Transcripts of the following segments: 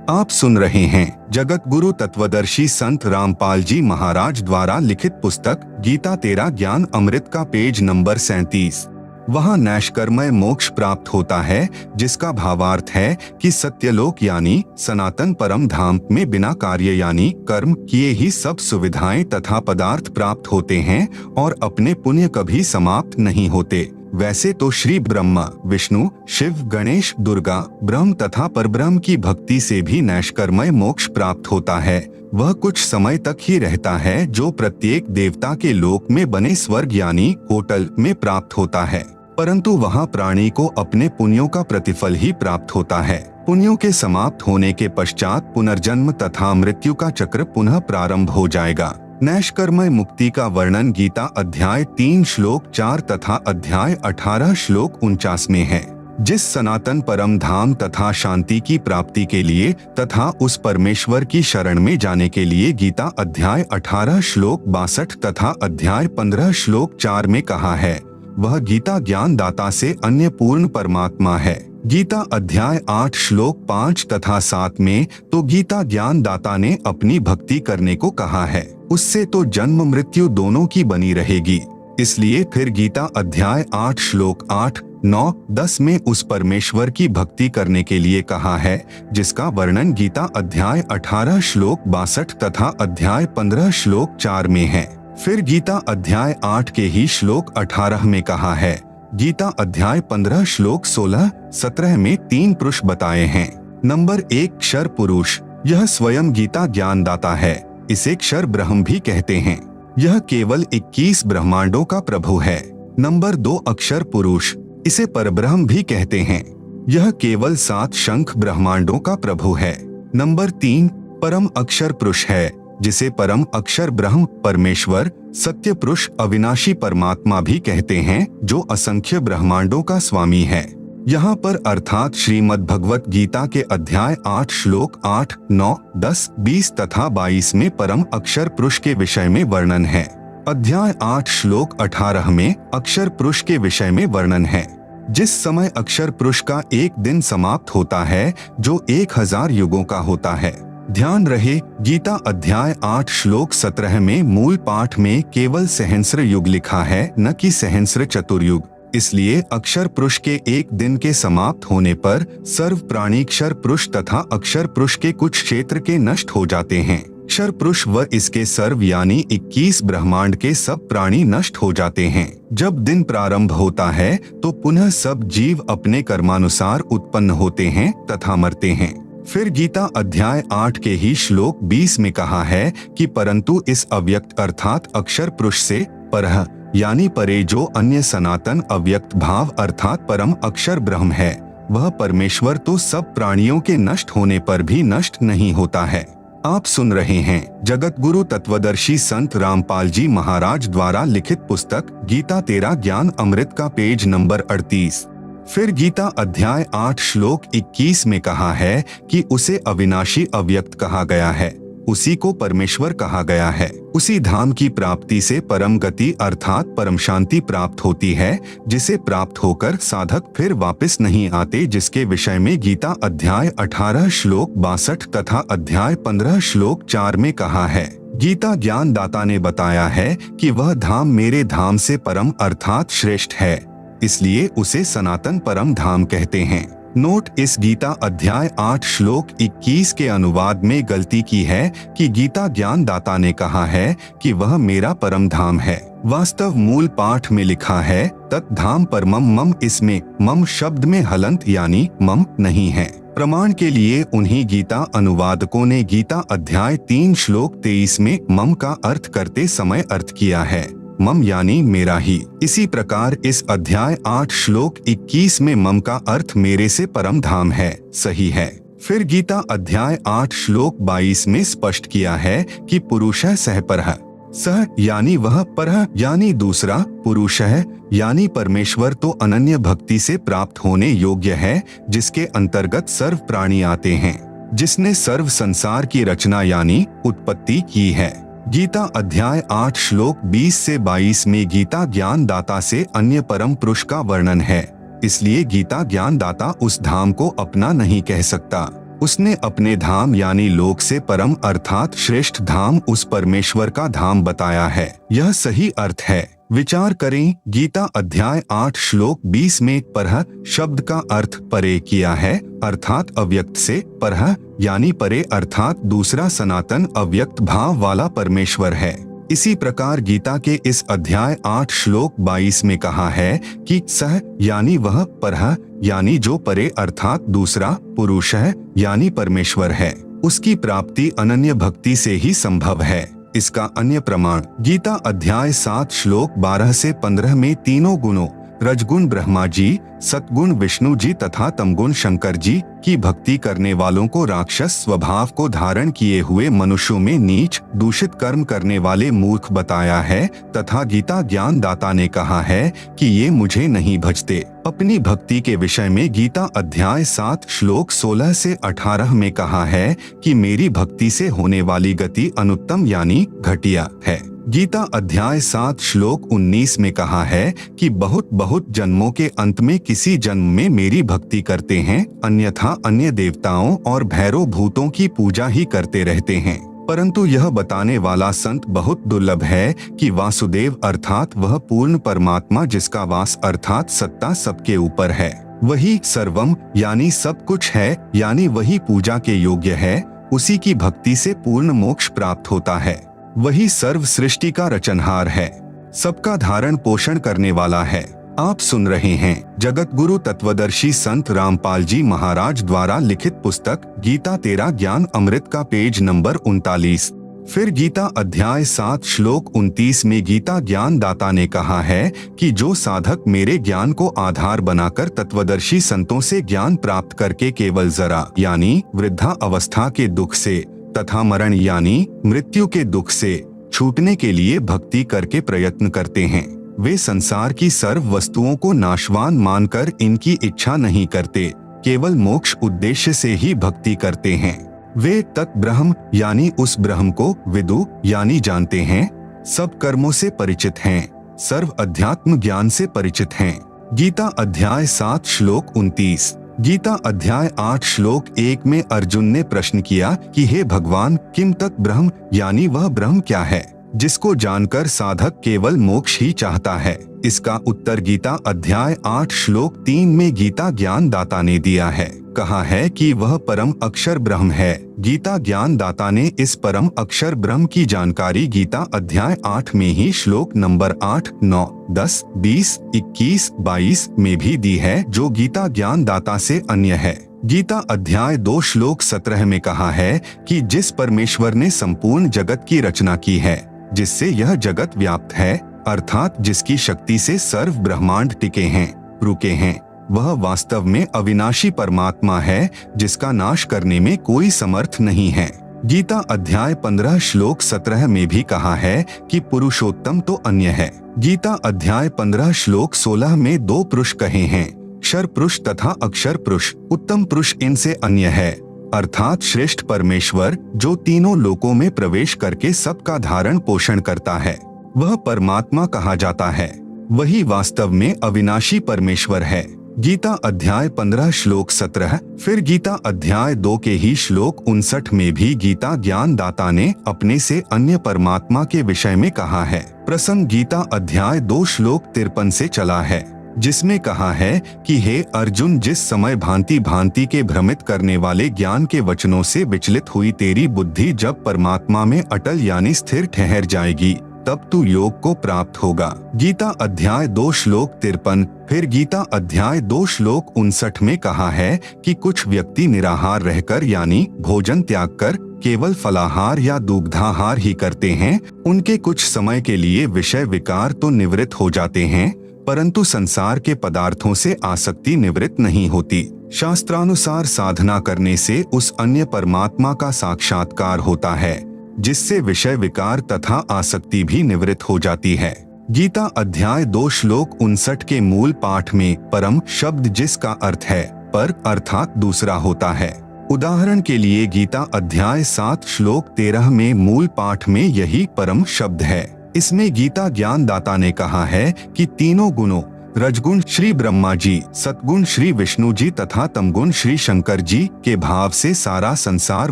आप सुन रहे हैं जगत गुरु तत्वदर्शी संत रामपाल जी महाराज द्वारा लिखित पुस्तक गीता तेरा ज्ञान अमृत का पेज नंबर 37। वहाँ नैष्कर्मय मोक्ष प्राप्त होता है, जिसका भावार्थ है कि सत्यलोक यानी सनातन परम धाम में बिना कार्य यानी कर्म किए ही सब सुविधाएं तथा पदार्थ प्राप्त होते हैं और अपने पुण्य कभी समाप्त नहीं होते। वैसे तो श्री ब्रह्मा, विष्णु, शिव, गणेश, दुर्गा, ब्रह्म तथा परब्रह्म की भक्ति से भी नैष्कर्मय मोक्ष प्राप्त होता है। वह कुछ समय तक ही रहता है, जो प्रत्येक देवता के लोक में बने स्वर्ग यानी होटल में प्राप्त होता है, परंतु वहाँ प्राणी को अपने पुण्यों का प्रतिफल ही प्राप्त होता है। पुण्यों के समाप्त होने के पश्चात पुनर्जन्म तथा मृत्यु का चक्र पुनः प्रारंभ हो जाएगा। नैष्कर्मय मुक्ति का वर्णन गीता अध्याय 3 श्लोक 4 तथा अध्याय 18 श्लोक 49 में है। जिस सनातन परम धाम तथा शांति की प्राप्ति के लिए तथा उस परमेश्वर की शरण में जाने के लिए गीता अध्याय 18 श्लोक 62 तथा अध्याय 15 श्लोक 4 में कहा है, वह गीता ज्ञान दाता से अन्य पूर्ण परमात्मा है। गीता अध्याय 8 श्लोक 5 तथा 7 में तो गीता ज्ञान दाता ने अपनी भक्ति करने को कहा है, उससे तो जन्म मृत्यु दोनों की बनी रहेगी। इसलिए फिर गीता अध्याय 8 श्लोक 8, 9, 10 में उस परमेश्वर की भक्ति करने के लिए कहा है, जिसका वर्णन गीता अध्याय 18 श्लोक 62 तथा अध्याय 15 श्लोक 4 में है। फिर गीता अध्याय 8 के ही श्लोक 18 में कहा है। गीता अध्याय 15 श्लोक 16, 17 में 3 पुरुष बताए हैं। नंबर 1 क्षर पुरुष, यह स्वयं गीता ज्ञान दाता है। इसे क्षर ब्रह्म भी कहते हैं। यह केवल 21 ब्रह्मांडों का प्रभु है। नंबर 2 अक्षर पुरुष, इसे परब्रह्म भी कहते हैं। यह केवल 7 शंख ब्रह्मांडों का प्रभु है। नंबर 3 परम अक्षर पुरुष है, जिसे परम अक्षर ब्रह्म परमेश्वर सत्य पुरुष अविनाशी परमात्मा भी कहते हैं, जो असंख्य ब्रह्मांडों का स्वामी है। यहाँ पर अर्थात श्रीमद् भगवत गीता के अध्याय 8 श्लोक 8, 9, 10, 20 तथा 22 में परम अक्षर पुरुष के विषय में वर्णन है। अध्याय 8 श्लोक 18 में अक्षर पुरुष के विषय में वर्णन है। जिस समय अक्षर पुरुष का एक दिन समाप्त होता है, जो 1000 युगों का होता है। ध्यान रहे, गीता अध्याय 8 श्लोक 17 में मूल पाठ में केवल सहस्र युग लिखा है, न कि सहस्र चतुर्युग। इसलिए अक्षर पुरुष के एक दिन के समाप्त होने पर सर्व प्राणी क्षर पुरुष तथा अक्षर पुरुष के कुछ क्षेत्र के नष्ट हो जाते हैं। क्षर पुरुष व इसके सर्व यानी 21 ब्रह्मांड के सब प्राणी नष्ट हो जाते हैं। जब दिन प्रारंभ होता है तो पुनः सब जीव अपने कर्मानुसार उत्पन्न होते हैं तथा मरते हैं। फिर गीता अध्याय 8 के ही श्लोक 20 में कहा है कि परंतु इस अव्यक्त अर्थात अक्षर पुरुष से परह यानी परे जो अन्य सनातन अव्यक्त भाव अर्थात परम अक्षर ब्रह्म है, वह परमेश्वर तो सब प्राणियों के नष्ट होने पर भी नष्ट नहीं होता है। आप सुन रहे हैं जगत गुरु तत्वदर्शी संत रामपाल जी महाराज द्वारा लिखित पुस्तक गीता तेरा ज्ञान अमृत का पेज नंबर 38। फिर गीता अध्याय 8 श्लोक 21 में कहा है कि उसे अविनाशी अव्यक्त कहा गया है, उसी को परमेश्वर कहा गया है। उसी धाम की प्राप्ति से परम गति अर्थात परम शांति प्राप्त होती है, जिसे प्राप्त होकर साधक फिर वापस नहीं आते, जिसके विषय में गीता अध्याय 18 श्लोक 62 तथा अध्याय 15 श्लोक 4 में कहा है। गीता ज्ञान दाता ने बताया है कि वह धाम मेरे धाम से परम अर्थात श्रेष्ठ है, इसलिए उसे सनातन परम धाम कहते हैं। नोट, इस गीता अध्याय 8 श्लोक 21 के अनुवाद में गलती की है कि गीता ज्ञान दाता ने कहा है कि वह मेरा परम धाम है। वास्तव मूल पाठ में लिखा है तत् धाम परमम मम, इसमें मम शब्द में हलंत यानी मम नहीं है। प्रमाण के लिए उन्हीं गीता अनुवादकों ने गीता अध्याय 3 श्लोक 23 में मम का अर्थ करते समय अर्थ किया है मम यानी मेरा ही। इसी प्रकार इस अध्याय 8 श्लोक 21 में मम का अर्थ मेरे से परम धाम है, सही है। फिर गीता अध्याय 8 श्लोक 22 में स्पष्ट किया है कि पुरुषः सह परः, सह यानी वह, परः यानी दूसरा, पुरुषः यानी परमेश्वर तो अनन्य भक्ति से प्राप्त होने योग्य है, जिसके अंतर्गत सर्व प्राणी आते हैं, जिसने सर्व संसार की रचना यानी उत्पत्ति की है। गीता अध्याय 8 श्लोक 20 से 22 में गीता ज्ञान दाता से अन्य परम पुरुष का वर्णन है, इसलिए गीता ज्ञान दाता उस धाम को अपना नहीं कह सकता। उसने अपने धाम यानी लोक से परम अर्थात श्रेष्ठ धाम उस परमेश्वर का धाम बताया है। यह सही अर्थ है। विचार करें, गीता अध्याय 8 श्लोक 20 में परह शब्द का अर्थ परे किया है, अर्थात अव्यक्त से परह यानी परे अर्थात दूसरा सनातन अव्यक्त भाव वाला परमेश्वर है। इसी प्रकार गीता के इस अध्याय 8 श्लोक 22 में कहा है कि सह यानी वह, परह यानी जो परे अर्थात दूसरा, पुरुष है यानी परमेश्वर है, उसकी प्राप्ति अनन्य भक्ति से ही संभव है। इसका अन्य प्रमाण गीता अध्याय 7 श्लोक 12 से 15 में तीनों गुणों रजगुण ब्रह्मा जी, सतगुण विष्णु जी तथा तमगुण शंकर जी की भक्ति करने वालों को राक्षस स्वभाव को धारण किए हुए मनुष्यों में नीच दूषित कर्म करने वाले मूर्ख बताया है तथा गीता ज्ञान दाता ने कहा है कि ये मुझे नहीं भजते। अपनी भक्ति के विषय में गीता अध्याय 7 श्लोक 16 से 18 में कहा है कि मेरी भक्ति से होने वाली गति अनुत्तम यानी घटिया है। गीता अध्याय 7 श्लोक 19 में कहा है कि बहुत बहुत जन्मों के अंत में किसी जन्म में मेरी भक्ति करते हैं, अन्यथा अन्य देवताओं और भैरव भूतों की पूजा ही करते रहते हैं। परंतु यह बताने वाला संत बहुत दुर्लभ है कि वासुदेव अर्थात वह पूर्ण परमात्मा जिसका वास अर्थात सत्ता सबके ऊपर है, वही सर्वम यानी सब कुछ है, यानी वही पूजा के योग्य है, उसी की भक्ति से पूर्ण मोक्ष प्राप्त होता है। वही सर्व सृष्टि का रचनहार है, सबका धारण पोषण करने वाला है। आप सुन रहे हैं जगत गुरु तत्वदर्शी संत रामपाल जी महाराज द्वारा लिखित पुस्तक गीता तेरा ज्ञान अमृत का पेज नंबर 39। फिर गीता अध्याय 7 श्लोक 29 में गीता ज्ञान दाता ने कहा है कि जो साधक मेरे ज्ञान को आधार बनाकर तत्वदर्शी संतों से ज्ञान प्राप्त करके केवल जरा यानी वृद्धा अवस्था के दुख से तथा मरण यानी मृत्यु के दुख से छूटने के लिए भक्ति करके प्रयत्न करते हैं, वे संसार की सर्व वस्तुओं को नाशवान मानकर इनकी इच्छा नहीं करते, केवल मोक्ष उद्देश्य से ही भक्ति करते हैं। वे तत् ब्रह्म यानी उस ब्रह्म को विदु यानी जानते हैं, सब कर्मों से परिचित हैं, सर्व अध्यात्म ज्ञान से परिचित हैं। गीता अध्याय 7 श्लोक 29। गीता अध्याय 8 श्लोक 1 में अर्जुन ने प्रश्न किया कि हे भगवान, किम तत् ब्रह्म यानी वह ब्रह्म क्या है जिसको जानकर साधक केवल मोक्ष ही चाहता है। इसका उत्तर गीता अध्याय 8 श्लोक 3 में गीता ज्ञान दाता ने दिया है। कहा है कि वह परम अक्षर ब्रह्म है। गीता ज्ञान दाता ने इस परम अक्षर ब्रह्म की जानकारी गीता अध्याय 8 में ही श्लोक नंबर 8, 9, 10, 20, 21, 22 में भी दी है, जो गीता ज्ञान दाता से अन्य है। गीता अध्याय 2 श्लोक 17 में कहा है कि जिस परमेश्वर ने संपूर्ण जगत की रचना की है, जिससे यह जगत व्याप्त है, अर्थात जिसकी शक्ति से सर्व ब्रह्मांड टिके हैं, रुके हैं, वह वास्तव में अविनाशी परमात्मा है, जिसका नाश करने में कोई समर्थ नहीं है। गीता अध्याय 15 श्लोक 17 में भी कहा है कि पुरुषोत्तम तो अन्य है। गीता अध्याय 15 श्लोक 16 में 2 पुरुष कहे हैं, क्षर पुरुष तथा अक्षर पुरुष। उत्तम पुरुष इनसे अन्य है, अर्थात श्रेष्ठ परमेश्वर जो तीनों लोकों में प्रवेश करके सबका धारण पोषण करता है, वह परमात्मा कहा जाता है। वही वास्तव में अविनाशी परमेश्वर है। गीता अध्याय 15 श्लोक 17। फिर गीता अध्याय 2 के ही श्लोक 59 में भी गीता ज्ञान दाता ने अपने से अन्य परमात्मा के विषय में कहा है। प्रसंग गीता अध्याय 2 श्लोक 53 से चला है, जिसमें कहा है कि हे अर्जुन, जिस समय भांति भांति के भ्रमित करने वाले ज्ञान के वचनों से विचलित हुई तेरी बुद्धि जब परमात्मा में अटल यानी स्थिर ठहर जाएगी, तब तू योग को प्राप्त होगा। गीता अध्याय 2 श्लोक 53। फिर गीता अध्याय 2 श्लोक 59 में कहा है कि कुछ व्यक्ति निराहार रहकर यानी भोजन त्याग कर केवल फलाहार या दुग्धाहार ही करते हैं। उनके कुछ समय के लिए विषय विकार तो निवृत्त हो जाते हैं, परंतु संसार के पदार्थों से आसक्ति निवृत्त नहीं होती। शास्त्रानुसार साधना करने से उस अन्य परमात्मा का साक्षात्कार होता है, जिससे विषय विकार तथा आसक्ति भी निवृत्त हो जाती है। गीता अध्याय 2 श्लोक 59 के मूल पाठ में परम शब्द जिसका अर्थ है पर अर्थात दूसरा होता है। उदाहरण के लिए गीता अध्याय 7 श्लोक 13 में मूल पाठ में यही परम शब्द है। इसमें गीता ज्ञान दाता ने कहा है कि तीनों गुणों रजगुण श्री ब्रह्मा जी, सतगुण श्री विष्णु जी तथा तमगुण श्री शंकर जी के भाव से सारा संसार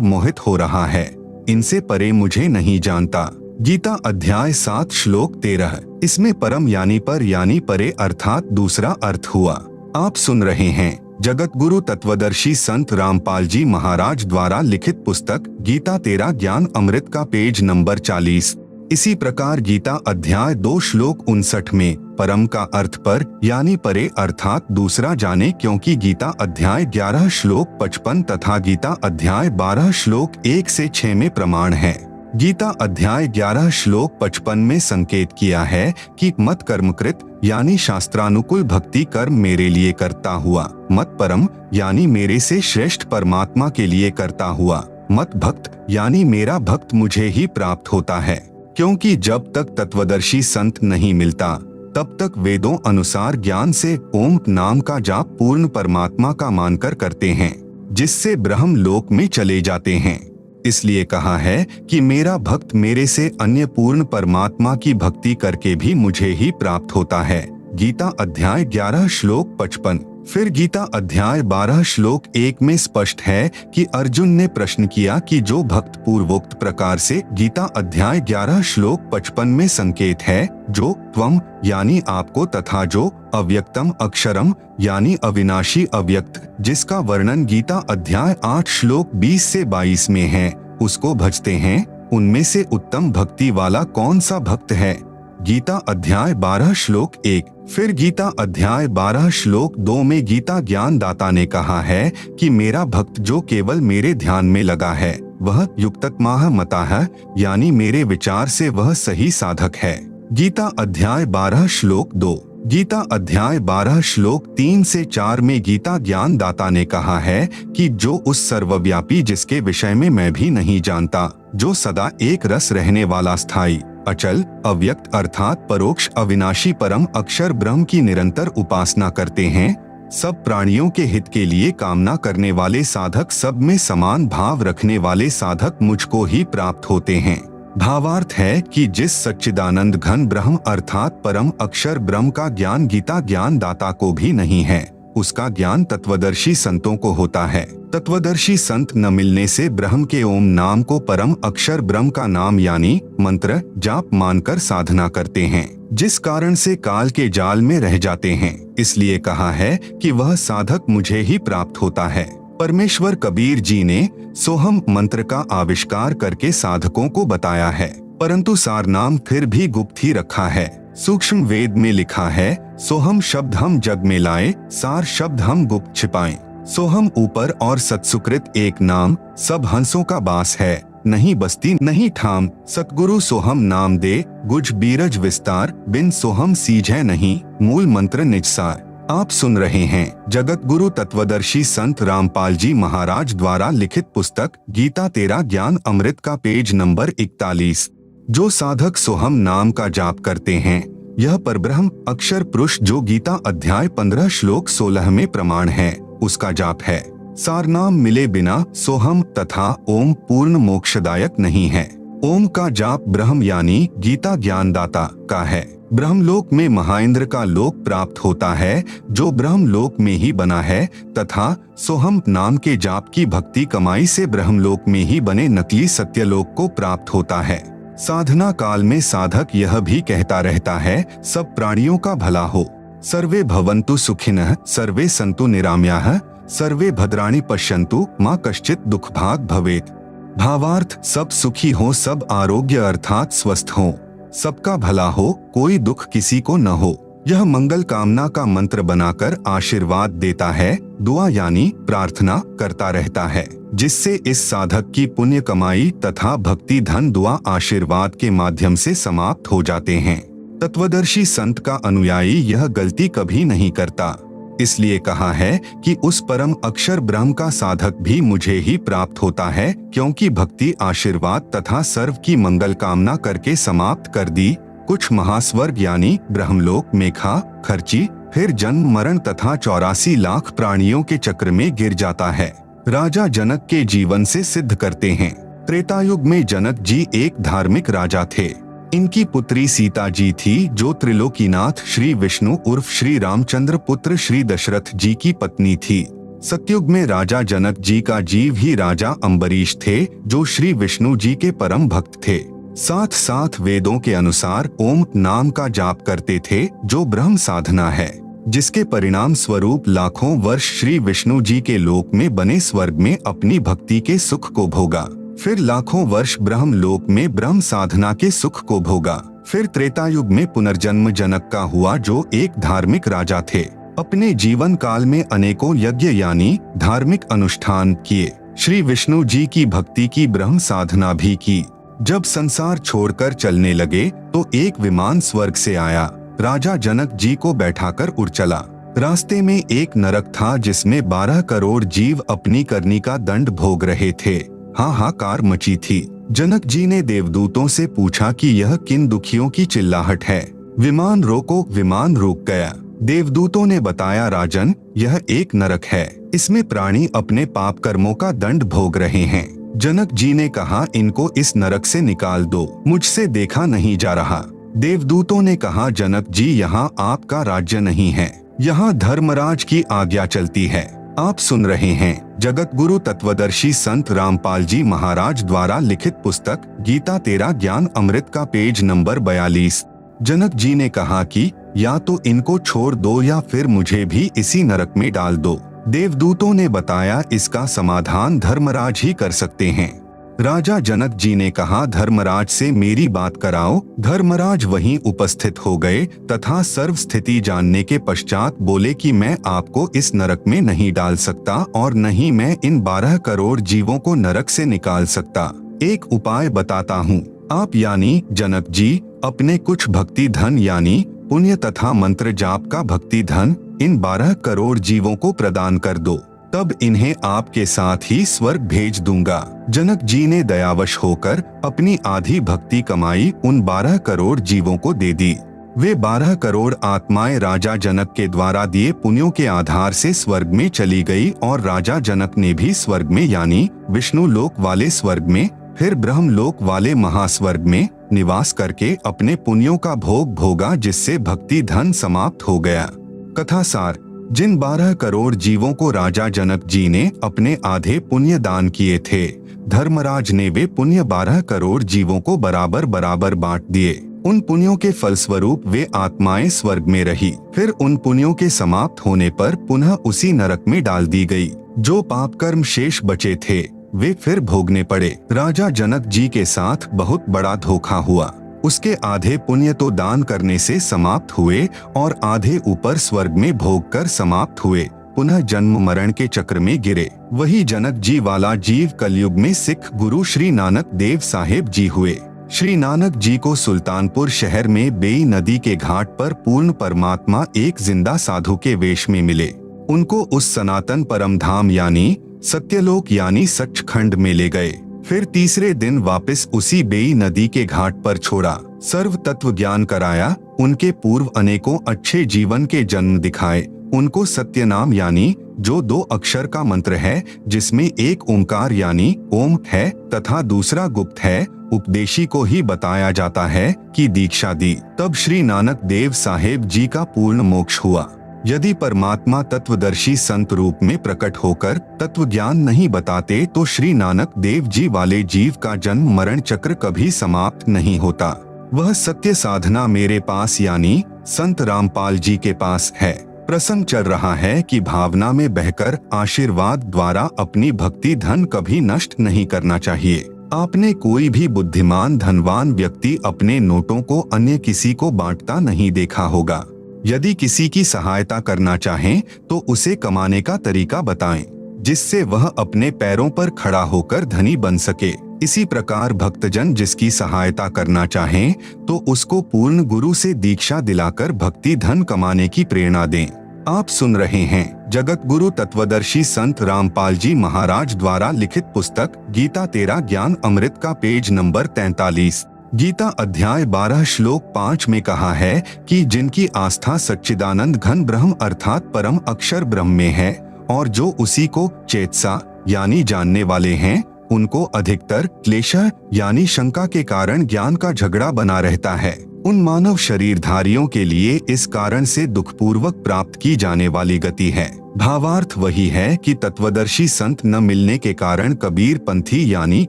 मोहित हो रहा है। इनसे परे मुझे नहीं जानता। गीता अध्याय 7 श्लोक 13। इसमें परम यानी पर यानी परे अर्थात दूसरा अर्थ हुआ। आप सुन रहे हैं जगत गुरु तत्वदर्शी संत रामपाल जी महाराज द्वारा लिखित पुस्तक गीता तेरा ज्ञान अमृत का पेज नंबर 40। इसी प्रकार गीता अध्याय 2 श्लोक 59 में परम का अर्थ पर यानी परे अर्थात दूसरा जाने, क्योंकि गीता अध्याय 11 श्लोक 55 तथा गीता अध्याय 12 श्लोक 1 से 6 में प्रमाण है। गीता अध्याय 11 श्लोक 55 में संकेत किया है कि मत कर्मकृत यानी शास्त्रानुकूल भक्ति कर्म मेरे लिए करता हुआ, मत परम यानी मेरे से श्रेष्ठ परमात्मा के लिए करता हुआ, मत भक्त यानी मेरा भक्त मुझे ही प्राप्त होता है। क्योंकि जब तक तत्वदर्शी संत नहीं मिलता तब तक वेदों अनुसार ज्ञान से ओम नाम का जाप पूर्ण परमात्मा का मानकर करते हैं, जिससे ब्रह्म लोक में चले जाते हैं। इसलिए कहा है कि मेरा भक्त मेरे से अन्य पूर्ण परमात्मा की भक्ति करके भी मुझे ही प्राप्त होता है। गीता अध्याय 11 श्लोक 55। फिर गीता अध्याय 12 श्लोक 1 में स्पष्ट है कि अर्जुन ने प्रश्न किया कि जो भक्त पूर्वोक्त प्रकार से, गीता अध्याय 11 श्लोक 55 में संकेत है, जो त्वम यानी आपको तथा जो अव्यक्तम अक्षरम यानी अविनाशी अव्यक्त, जिसका वर्णन गीता अध्याय 8 श्लोक 20 से 22 में है, उसको भजते हैं, उनमें से उत्तम भक्ति वाला कौन सा भक्त है। गीता अध्याय 12 श्लोक 1। फिर गीता अध्याय 12 श्लोक 2 में गीता ज्ञान दाता ने कहा है कि मेरा भक्त जो केवल मेरे ध्यान में लगा है वह युक्ततमाह मताह यानी मेरे विचार से वह सही साधक है। गीता अध्याय 12 श्लोक 2। गीता अध्याय 12 श्लोक 3 से 4 में गीता ज्ञान दाता ने कहा है कि जो उस सर्वव्यापी जिसके विषय में मैं भी नहीं जानता, जो सदा एक रस रहने वाला स्थायी अचल अव्यक्त अर्थात परोक्ष अविनाशी परम अक्षर ब्रह्म की निरंतर उपासना करते हैं, सब प्राणियों के हित के लिए कामना करने वाले साधक, सब में समान भाव रखने वाले साधक मुझको ही प्राप्त होते हैं। भावार्थ है कि जिस सच्चिदानंद घन ब्रह्म अर्थात परम अक्षर ब्रह्म का ज्ञान गीता ज्ञान दाता को भी नहीं है, उसका ज्ञान तत्वदर्शी संतों को होता है। तत्वदर्शी संत न मिलने से ब्रह्म के ओम नाम को परम अक्षर ब्रह्म का नाम यानी मंत्र जाप मानकर साधना करते हैं, जिस कारण से काल के जाल में रह जाते हैं। इसलिए कहा है कि वह साधक मुझे ही प्राप्त होता है। परमेश्वर कबीर जी ने सोहम मंत्र का आविष्कार करके साधकों को बताया है, परंतु सारनाम फिर भी गुप्त ही रखा है। सूक्ष्म वेद में लिखा है, सोहम शब्द हम जग में लाए, सार शब्द हम गुप्त छिपाएं। सोहम ऊपर और सत्सुकृत एक नाम, सब हंसों का बास है, नहीं बस्ती नहीं ठाम, सतगुरु सोहम नाम दे, गुज बीरज विस्तार, बिन सोहम सीझै नहीं, मूल मंत्र निजसार। आप सुन रहे हैं जगत गुरु तत्वदर्शी संत रामपाल जी महाराज द्वारा लिखित पुस्तक गीता तेरा ज्ञान अमृत का पेज नंबर 41। जो साधक सोहम नाम का जाप करते हैं, यह परब्रह्म अक्षर पुरुष जो गीता अध्याय 15 श्लोक 16 में प्रमाण है, उसका जाप है। सारनाम मिले बिना सोहम तथा ओम पूर्ण मोक्षदायक नहीं है। ओम का जाप ब्रह्म यानी गीता ज्ञानदाता का है। ब्रह्मलोक में महाइंद्र का लोक प्राप्त होता है जो ब्रह्मलोक में ही बना है, तथा सोहम नाम के जाप की भक्ति कमाई से ब्रह्मलोक में ही बने नकली सत्यलोक को प्राप्त होता है। साधना काल में साधक यह भी कहता रहता है, सब प्राणियों का भला हो, सर्वे भवन्तु सुखिनः, सर्वे सन्तु निरामयाः, सर्वे भद्राणि पश्यन्तु, मा कश्चित् दुख भाग भवेत्। भावार्थ सब सुखी हो, सब आरोग्य अर्थात स्वस्थ हो, सबका भला हो, कोई दुख किसी को न हो। यह मंगल कामना का मंत्र बनाकर आशीर्वाद देता है, दुआ यानी प्रार्थना करता रहता है, जिससे इस साधक की पुण्य कमाई तथा भक्ति धन दुआ आशीर्वाद के माध्यम से समाप्त हो जाते हैं। तत्वदर्शी संत का अनुयायी यह गलती कभी नहीं करता। इसलिए कहा है कि उस परम अक्षर ब्रह्म का साधक भी मुझे ही प्राप्त होता है, क्योंकि भक्ति आशीर्वाद तथा सर्व की मंगल कामना करके समाप्त कर दी। कुछ महास्वर्ग यानी ब्रह्मलोक में खा खर्ची, फिर जन्म मरण तथा 84 लाख प्राणियों के चक्र में गिर जाता है। राजा जनक के जीवन से सिद्ध करते हैं। त्रेतायुग में जनक जी एक धार्मिक राजा थे। इनकी पुत्री सीता जी थी जो त्रिलोकीनाथ श्री विष्णु उर्फ श्री रामचंद्र पुत्र श्री दशरथ जी की पत्नी थी। सतयुग में राजा जनक जी का जीव ही राजा अम्बरीश थे जो श्री विष्णु जी के परम भक्त थे। साथ साथ वेदों के अनुसार ओम नाम का जाप करते थे जो ब्रह्म साधना है, जिसके परिणाम स्वरूप लाखों वर्ष श्री विष्णु जी के लोक में बने स्वर्ग में अपनी भक्ति के सुख को भोगा। फिर लाखों वर्ष ब्रह्म लोक में ब्रह्म साधना के सुख को भोगा। फिर त्रेता युग में पुनर्जन्म जनक का हुआ जो एक धार्मिक राजा थे। अपने जीवन काल में अनेकों यज्ञ यानी धार्मिक अनुष्ठान किए, श्री विष्णु जी की भक्ति की, ब्रह्म साधना भी की। जब संसार छोड़कर चलने लगे तो एक विमान स्वर्ग से आया, राजा जनक जी को बैठाकर उड़ चला। रास्ते में एक नरक था जिसमें 12 करोड़ जीव अपनी करनी का दंड भोग रहे थे। हाहाकार मची थी। जनक जी ने देवदूतों से पूछा कि यह किन दुखियों की चिल्लाहट है। विमान रोको। विमान रुक गया। देवदूतों ने बताया, राजन, यह एक नरक है, इसमें प्राणी अपने पाप कर्मों का दंड भोग रहे हैं। जनक जी ने कहा, इनको इस नरक से निकाल दो, मुझसे देखा नहीं जा रहा। देवदूतों ने कहा, जनक जी, यहाँ आपका राज्य नहीं है, यहाँ धर्मराज की आज्ञा चलती है। आप सुन रहे हैं जगत गुरु तत्वदर्शी संत रामपाल जी महाराज द्वारा लिखित पुस्तक गीता तेरा ज्ञान अमृत का पेज नंबर 42। जनक जी ने कहा कि या तो इनको छोड़ दो या फिर मुझे भी इसी नरक में डाल दो। देवदूतों ने बताया, इसका समाधान धर्मराज ही कर सकते हैं। राजा जनक जी ने कहा, धर्मराज से मेरी बात कराओ। धर्मराज वहीं उपस्थित हो गए तथा सर्व स्थिति जानने के पश्चात बोले कि मैं आपको इस नरक में नहीं डाल सकता और न ही मैं इन 12 करोड़ जीवों को नरक से निकाल सकता। एक उपाय बताता हूँ। आप यानी जनक जी अपने कुछ भक्ति धन यानी पुण्य तथा मंत्र जाप का भक्ति धन इन 12 करोड़ जीवों को प्रदान कर दो, तब इन्हें आपके साथ ही स्वर्ग भेज दूंगा। जनक जी ने दयावश होकर अपनी आधी भक्ति कमाई उन 12 करोड़ जीवों को दे दी। वे 12 करोड़ आत्माएं राजा जनक के द्वारा दिए पुण्यों के आधार से स्वर्ग में चली गई और राजा जनक ने भी स्वर्ग में यानी विष्णु लोक वाले स्वर्ग में, फिर ब्रह्म लोक वाले महास्वर्ग में निवास करके अपने पुण्यों का भोग भोगा, जिससे भक्ति धन समाप्त हो गया। कथा सार, जिन 12 करोड़ जीवों को राजा जनक जी ने अपने आधे पुण्य दान किए थे, धर्मराज ने वे पुण्य 12 करोड़ जीवों को बराबर बराबर बांट दिए। उन पुण्यों के फलस्वरूप वे आत्माएं स्वर्ग में रही। फिर उन पुण्यों के समाप्त होने पर पुनः उसी नरक में डाल दी गई। जो पाप कर्म शेष बचे थे वे फिर भोगने पड़े। राजा जनक जी के साथ बहुत बड़ा धोखा हुआ। उसके आधे पुण्य तो दान करने से समाप्त हुए और आधे ऊपर स्वर्ग में भोग कर समाप्त हुए, पुनः जन्म मरण के चक्र में गिरे। वही जनक जी वाला जीव कलयुग में सिख गुरु श्री नानक देव साहेब जी हुए। श्री नानक जी को सुल्तानपुर शहर में बेई नदी के घाट पर पूर्ण परमात्मा एक जिंदा साधु के वेश में मिले। उनको उस सनातन परम धाम यानी सत्यलोक यानी सचखंड में ले गए। फिर तीसरे दिन वापस उसी बेई नदी के घाट पर छोड़ा, सर्व तत्व ज्ञान कराया, उनके पूर्व अनेकों अच्छे जीवन के जन्म दिखाए, उनको सत्य नाम यानी जो 2 अक्षर का मंत्र है, जिसमें एक ओंकार यानी ओम है तथा दूसरा गुप्त है, उपदेशी को ही बताया जाता है कि दीक्षा दी। तब श्री नानक देव साहेब जी का पूर्ण मोक्ष हुआ। यदि परमात्मा तत्वदर्शी संत रूप में प्रकट होकर तत्व ज्ञान नहीं बताते तो श्री नानक देव जी वाले जीव का जन्म मरण चक्र कभी समाप्त नहीं होता। वह सत्य साधना मेरे पास यानी संत रामपाल जी के पास है। प्रसंग चल रहा है कि भावना में बहकर आशीर्वाद द्वारा अपनी भक्ति धन कभी नष्ट नहीं करना चाहिए। आपने कोई भी बुद्धिमान धनवान व्यक्ति अपने नोटों को अन्य किसी को बांटता नहीं देखा होगा। यदि किसी की सहायता करना चाहें तो उसे कमाने का तरीका बताएं, जिससे वह अपने पैरों पर खड़ा होकर धनी बन सके। इसी प्रकार भक्तजन जिसकी सहायता करना चाहें तो उसको पूर्ण गुरु से दीक्षा दिलाकर भक्ति धन कमाने की प्रेरणा दें। आप सुन रहे हैं जगत गुरु तत्वदर्शी संत रामपाल जी महाराज द्वारा लिखित पुस्तक गीता तेरा ज्ञान अमृत का पेज नंबर 43। गीता अध्याय 12 श्लोक 5 में कहा है कि जिनकी आस्था सच्चिदानंद घन ब्रह्म अर्थात परम अक्षर ब्रह्म में है और जो उसी को चेतसा यानी जानने वाले हैं, उनको अधिकतर क्लेश यानी शंका के कारण ज्ञान का झगड़ा बना रहता है। उन मानव शरीरधारियों के लिए इस कारण से दुखपूर्वक प्राप्त की जाने वाली गति है। भावार्थ वही है कि तत्वदर्शी संत न मिलने के कारण कबीर पंथी यानी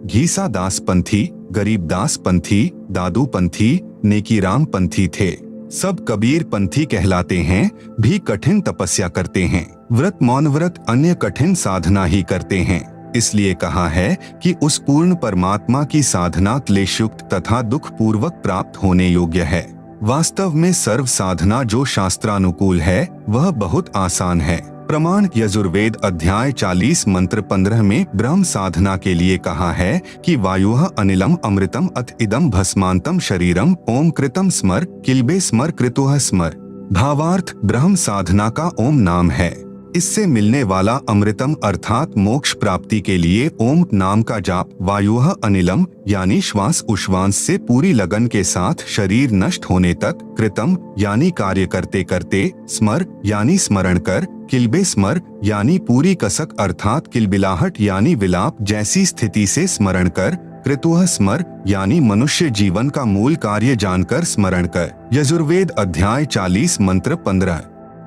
घीसा दास पंथी, गरीबदास पंथी, दादू पंथी, नेकीराम पंथी थे। सब कबीर पंथी कहलाते हैं, भी कठिन तपस्या करते हैं, व्रत मौन व्रत अन्य कठिन साधना ही करते हैं। इसलिए कहा है कि उस पूर्ण परमात्मा की साधना क्लेशयुक्त तथा दुख पूर्वक प्राप्त होने योग्य है। वास्तव में सर्व साधना जो शास्त्रानुकूल है वह बहुत आसान है। प्रमाण यजुर्वेद अध्याय 40 मंत्र 15 में ब्रह्म साधना के लिए कहा है कि वायुः अनिलम अमृतम अथ इदम भस्मांतम शरीरम ओम कृतम स्मर किल्बे स्मर कृतुः स्मर। भावार्थ ब्रह्म साधना का ओम नाम है। इससे मिलने वाला अमृतम अर्थात मोक्ष प्राप्ति के लिए ओम नाम का जाप, वायुः अनिलम यानी श्वास उश्वास से पूरी लगन के साथ शरीर नष्ट होने तक, कृतम यानी कार्य करते करते, स्मर यानी स्मरण कर, किल्बे स्मर यानी पूरी कसक अर्थात किलबिलाहट यानी विलाप जैसी स्थिति से स्मरण कर, कृतुः स्मर यानी मनुष्य जीवन का मूल कार्य जानकर स्मरण कर। यजुर्वेद अध्याय 40 मंत्र 15।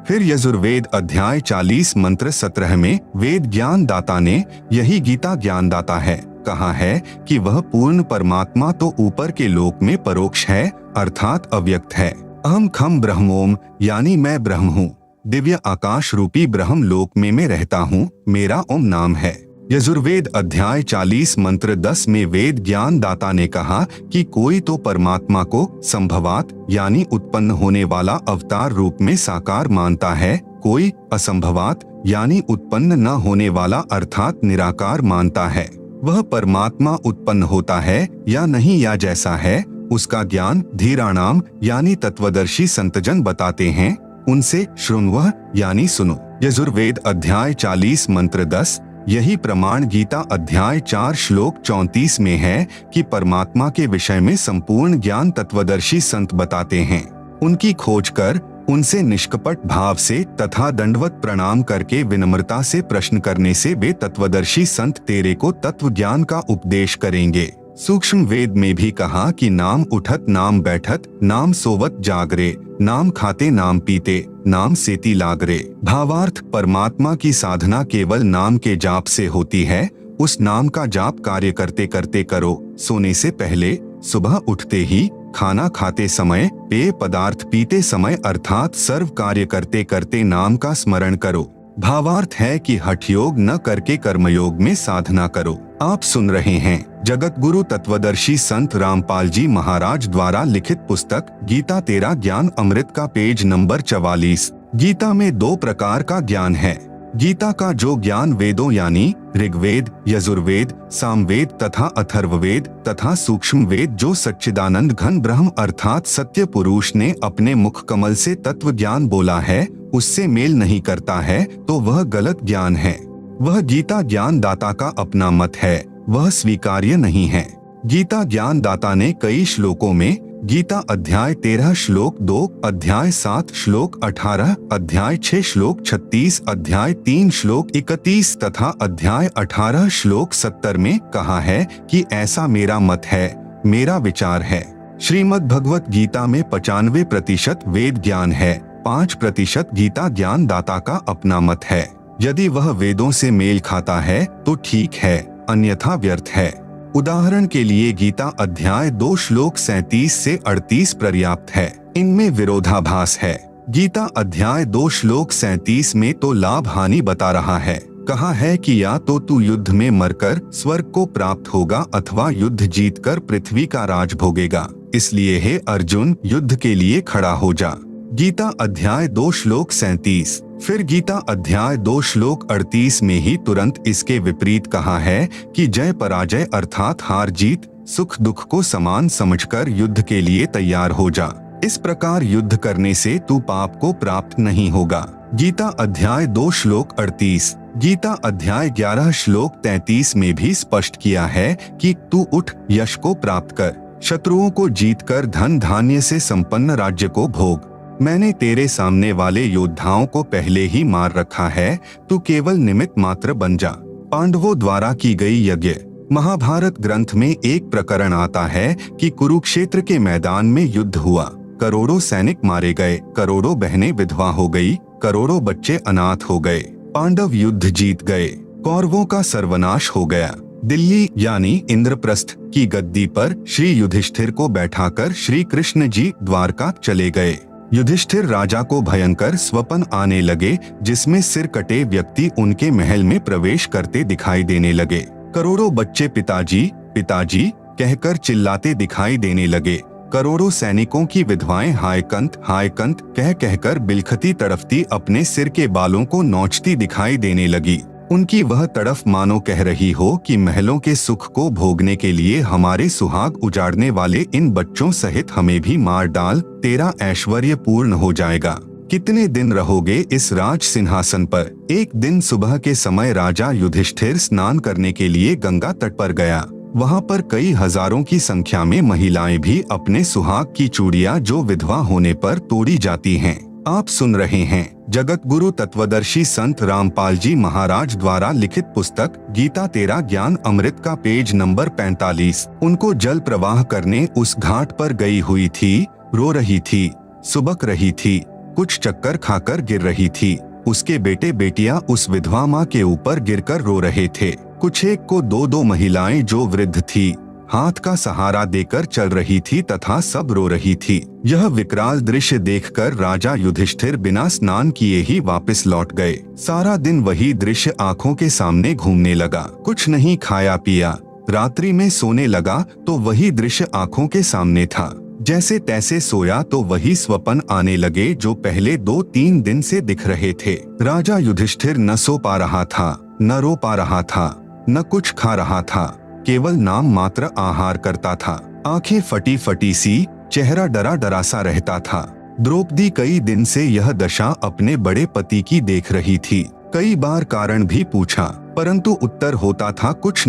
फिर यजुर्वेद अध्याय 40 मंत्र 17 में वेद ज्ञान दाता ने, यही गीता ज्ञान दाता है, कहा है कि वह पूर्ण परमात्मा तो ऊपर के लोक में परोक्ष है अर्थात अव्यक्त है। अहम खम ब्रह्मोम यानी मैं ब्रह्म हूँ, दिव्य आकाश रूपी ब्रह्म लोक में मैं रहता हूँ, मेरा ओम नाम है। यजुर्वेद अध्याय 40 मंत्र 10 में वेद ज्ञान दाता ने कहा कि कोई तो परमात्मा को संभवात यानी उत्पन्न होने वाला अवतार रूप में साकार मानता है, कोई असंभवात यानी उत्पन्न न होने वाला अर्थात निराकार मानता है। वह परमात्मा उत्पन्न होता है या नहीं या जैसा है उसका ज्ञान धीराणाम यानी तत्वदर्शी संतजन बताते हैं, उनसे शृण्वः यानी सुनो। यजुर्वेद अध्याय 40 मंत्र 10। यही प्रमाण गीता अध्याय 4 श्लोक 34 में है कि परमात्मा के विषय में संपूर्ण ज्ञान तत्वदर्शी संत बताते हैं। उनकी खोज कर उनसे निष्कपट भाव से तथा दंडवत प्रणाम करके विनम्रता से प्रश्न करने से वे तत्वदर्शी संत तेरे को तत्व ज्ञान का उपदेश करेंगे। सूक्ष्म वेद में भी कहा कि नाम उठत नाम बैठत, नाम सोवत जागरे, नाम खाते नाम पीते, नाम सेती लागरे। भावार्थ परमात्मा की साधना केवल नाम के जाप से होती है। उस नाम का जाप कार्य करते करते करो, सोने से पहले, सुबह उठते ही, खाना खाते समय, पेय पदार्थ पीते समय अर्थात सर्व कार्य करते करते नाम का स्मरण करो। भावार्थ है कि हठ योग न करके कर्मयोग में साधना करो। आप सुन रहे हैं जगत गुरु तत्वदर्शी संत रामपाल जी महाराज द्वारा लिखित पुस्तक गीता तेरा ज्ञान अमृत का पेज नंबर 44। गीता में 2 प्रकार का ज्ञान है। गीता का जो ज्ञान वेदों यानी ऋग्वेद, यजुर्वेद, सामवेद तथा अथर्ववेद तथा सूक्ष्म वेद जो सच्चिदानंद घन ब्रह्म अर्थात सत्य पुरुष ने अपने मुख कमल से तत्व ज्ञान बोला है, उससे मेल नहीं करता है तो वह गलत ज्ञान है। वह गीता ज्ञान दाता का अपना मत है, वह स्वीकार्य नहीं है। गीता ज्ञान दाता ने कई श्लोकों में गीता अध्याय 13 श्लोक 2, अध्याय 7 श्लोक 18, अध्याय 6 श्लोक 36, अध्याय 3 श्लोक 31 तथा अध्याय 18 श्लोक 70 में कहा है कि ऐसा मेरा मत है, मेरा विचार है। श्रीमद् भगवत गीता में 95% वेद ज्ञान है, 5% गीता ज्ञान दाता का अपना मत है। यदि वह वेदों से मेल खाता है तो ठीक है, अन्यथा व्यर्थ है। उदाहरण के लिए गीता अध्याय 2 श्लोक 37 से 38 पर्याप्त है, इनमें विरोधाभास है। गीता अध्याय 2 श्लोक 37 में तो लाभ हानि बता रहा है, कहा है कि या तो तू युद्ध में मरकर स्वर्ग को प्राप्त होगा अथवा युद्ध जीतकर पृथ्वी का राज भोगेगा, इसलिए हे अर्जुन युद्ध के लिए खड़ा हो जा। गीता अध्याय 2 श्लोक 37। फिर गीता अध्याय 2 श्लोक 38 में ही तुरंत इसके विपरीत कहा है कि जय पराजय अर्थात हार जीत सुख दुख को समान समझकर युद्ध के लिए तैयार हो जा। इस प्रकार युद्ध करने से तू पाप को प्राप्त नहीं होगा। गीता अध्याय 2 श्लोक 38। गीता अध्याय 11 श्लोक 33 में भी स्पष्ट किया है कि तू उठ यश को प्राप्त कर, शत्रुओं को जीतकर धन धान्य से संपन्न राज्य को भोग। मैंने तेरे सामने वाले योद्धाओं को पहले ही मार रखा है, तू केवल निमित्त मात्र बन जा। पांडवों द्वारा की गई यज्ञ महाभारत ग्रंथ में एक प्रकरण आता है कि कुरुक्षेत्र के मैदान में युद्ध हुआ, करोड़ों सैनिक मारे गए, करोड़ों बहनें विधवा हो गई, करोड़ों बच्चे अनाथ हो गए। पांडव युद्ध जीत गए, कौरवों का सर्वनाश हो गया। दिल्ली यानी इंद्रप्रस्थ की गद्दी पर श्री युधिष्ठिर को बैठाकर श्री कृष्ण जी द्वारका चले गए। युधिष्ठिर राजा को भयंकर स्वप्न आने लगे, जिसमें सिर कटे व्यक्ति उनके महल में प्रवेश करते दिखाई देने लगे। करोड़ों बच्चे पिताजी पिताजी कहकर चिल्लाते दिखाई देने लगे। करोड़ों सैनिकों की विधवाएं हाय कंत कहकर बिलखती तड़फती अपने सिर के बालों को नोचती दिखाई देने लगी। उनकी वह तड़फ मानो कह रही हो कि महलों के सुख को भोगने के लिए हमारे सुहाग उजाड़ने वाले इन बच्चों सहित हमें भी मार डाल, तेरा ऐश्वर्य पूर्ण हो जाएगा। कितने दिन रहोगे इस राज सिंहासन पर। एक दिन सुबह के समय राजा युधिष्ठिर स्नान करने के लिए गंगा तट पर गया। वहाँ पर कई हजारों की संख्या में महिलाएं भी अपने सुहाग की चूड़ियां जो विधवा होने पर तोड़ी जाती हैं। आप सुन रहे हैं जगत गुरु तत्वदर्शी संत रामपाल जी महाराज द्वारा लिखित पुस्तक गीता तेरा ज्ञान अमृत का पेज नंबर 45। उनको जल प्रवाह करने उस घाट पर गई हुई थी, रो रही थी, सुबक रही थी, कुछ चक्कर खाकर गिर रही थी। उसके बेटे बेटियां उस विधवा माँ के ऊपर गिरकर रो रहे थे। कुछ एक को दो महिलाएं जो वृद्ध थी हाथ का सहारा देकर चल रही थी तथा सब रो रही थी। यह विकराल दृश्य देखकर राजा युधिष्ठिर बिना स्नान किए ही वापस लौट गए। सारा दिन वही दृश्य आंखों के सामने घूमने लगा। कुछ नहीं खाया पिया, रात्रि में सोने लगा तो वही दृश्य आंखों के सामने था। जैसे तैसे सोया तो वही स्वप्न आने लगे जो पहले 2-3 दिन से दिख रहे थे। राजा युधिष्ठिर न सो पा रहा था, न रो पा रहा था, न कुछ खा रहा था, केवल नाम मात्र आहार करता था। आंखें फटी फटी सी, चेहरा डरा डरा सा रहता था। द्रौपदी कई दिन से यह दशा अपने बड़े पति की देख रही थी। कई बार कारण भी पूछा, परंतु उत्तर होता था कुछ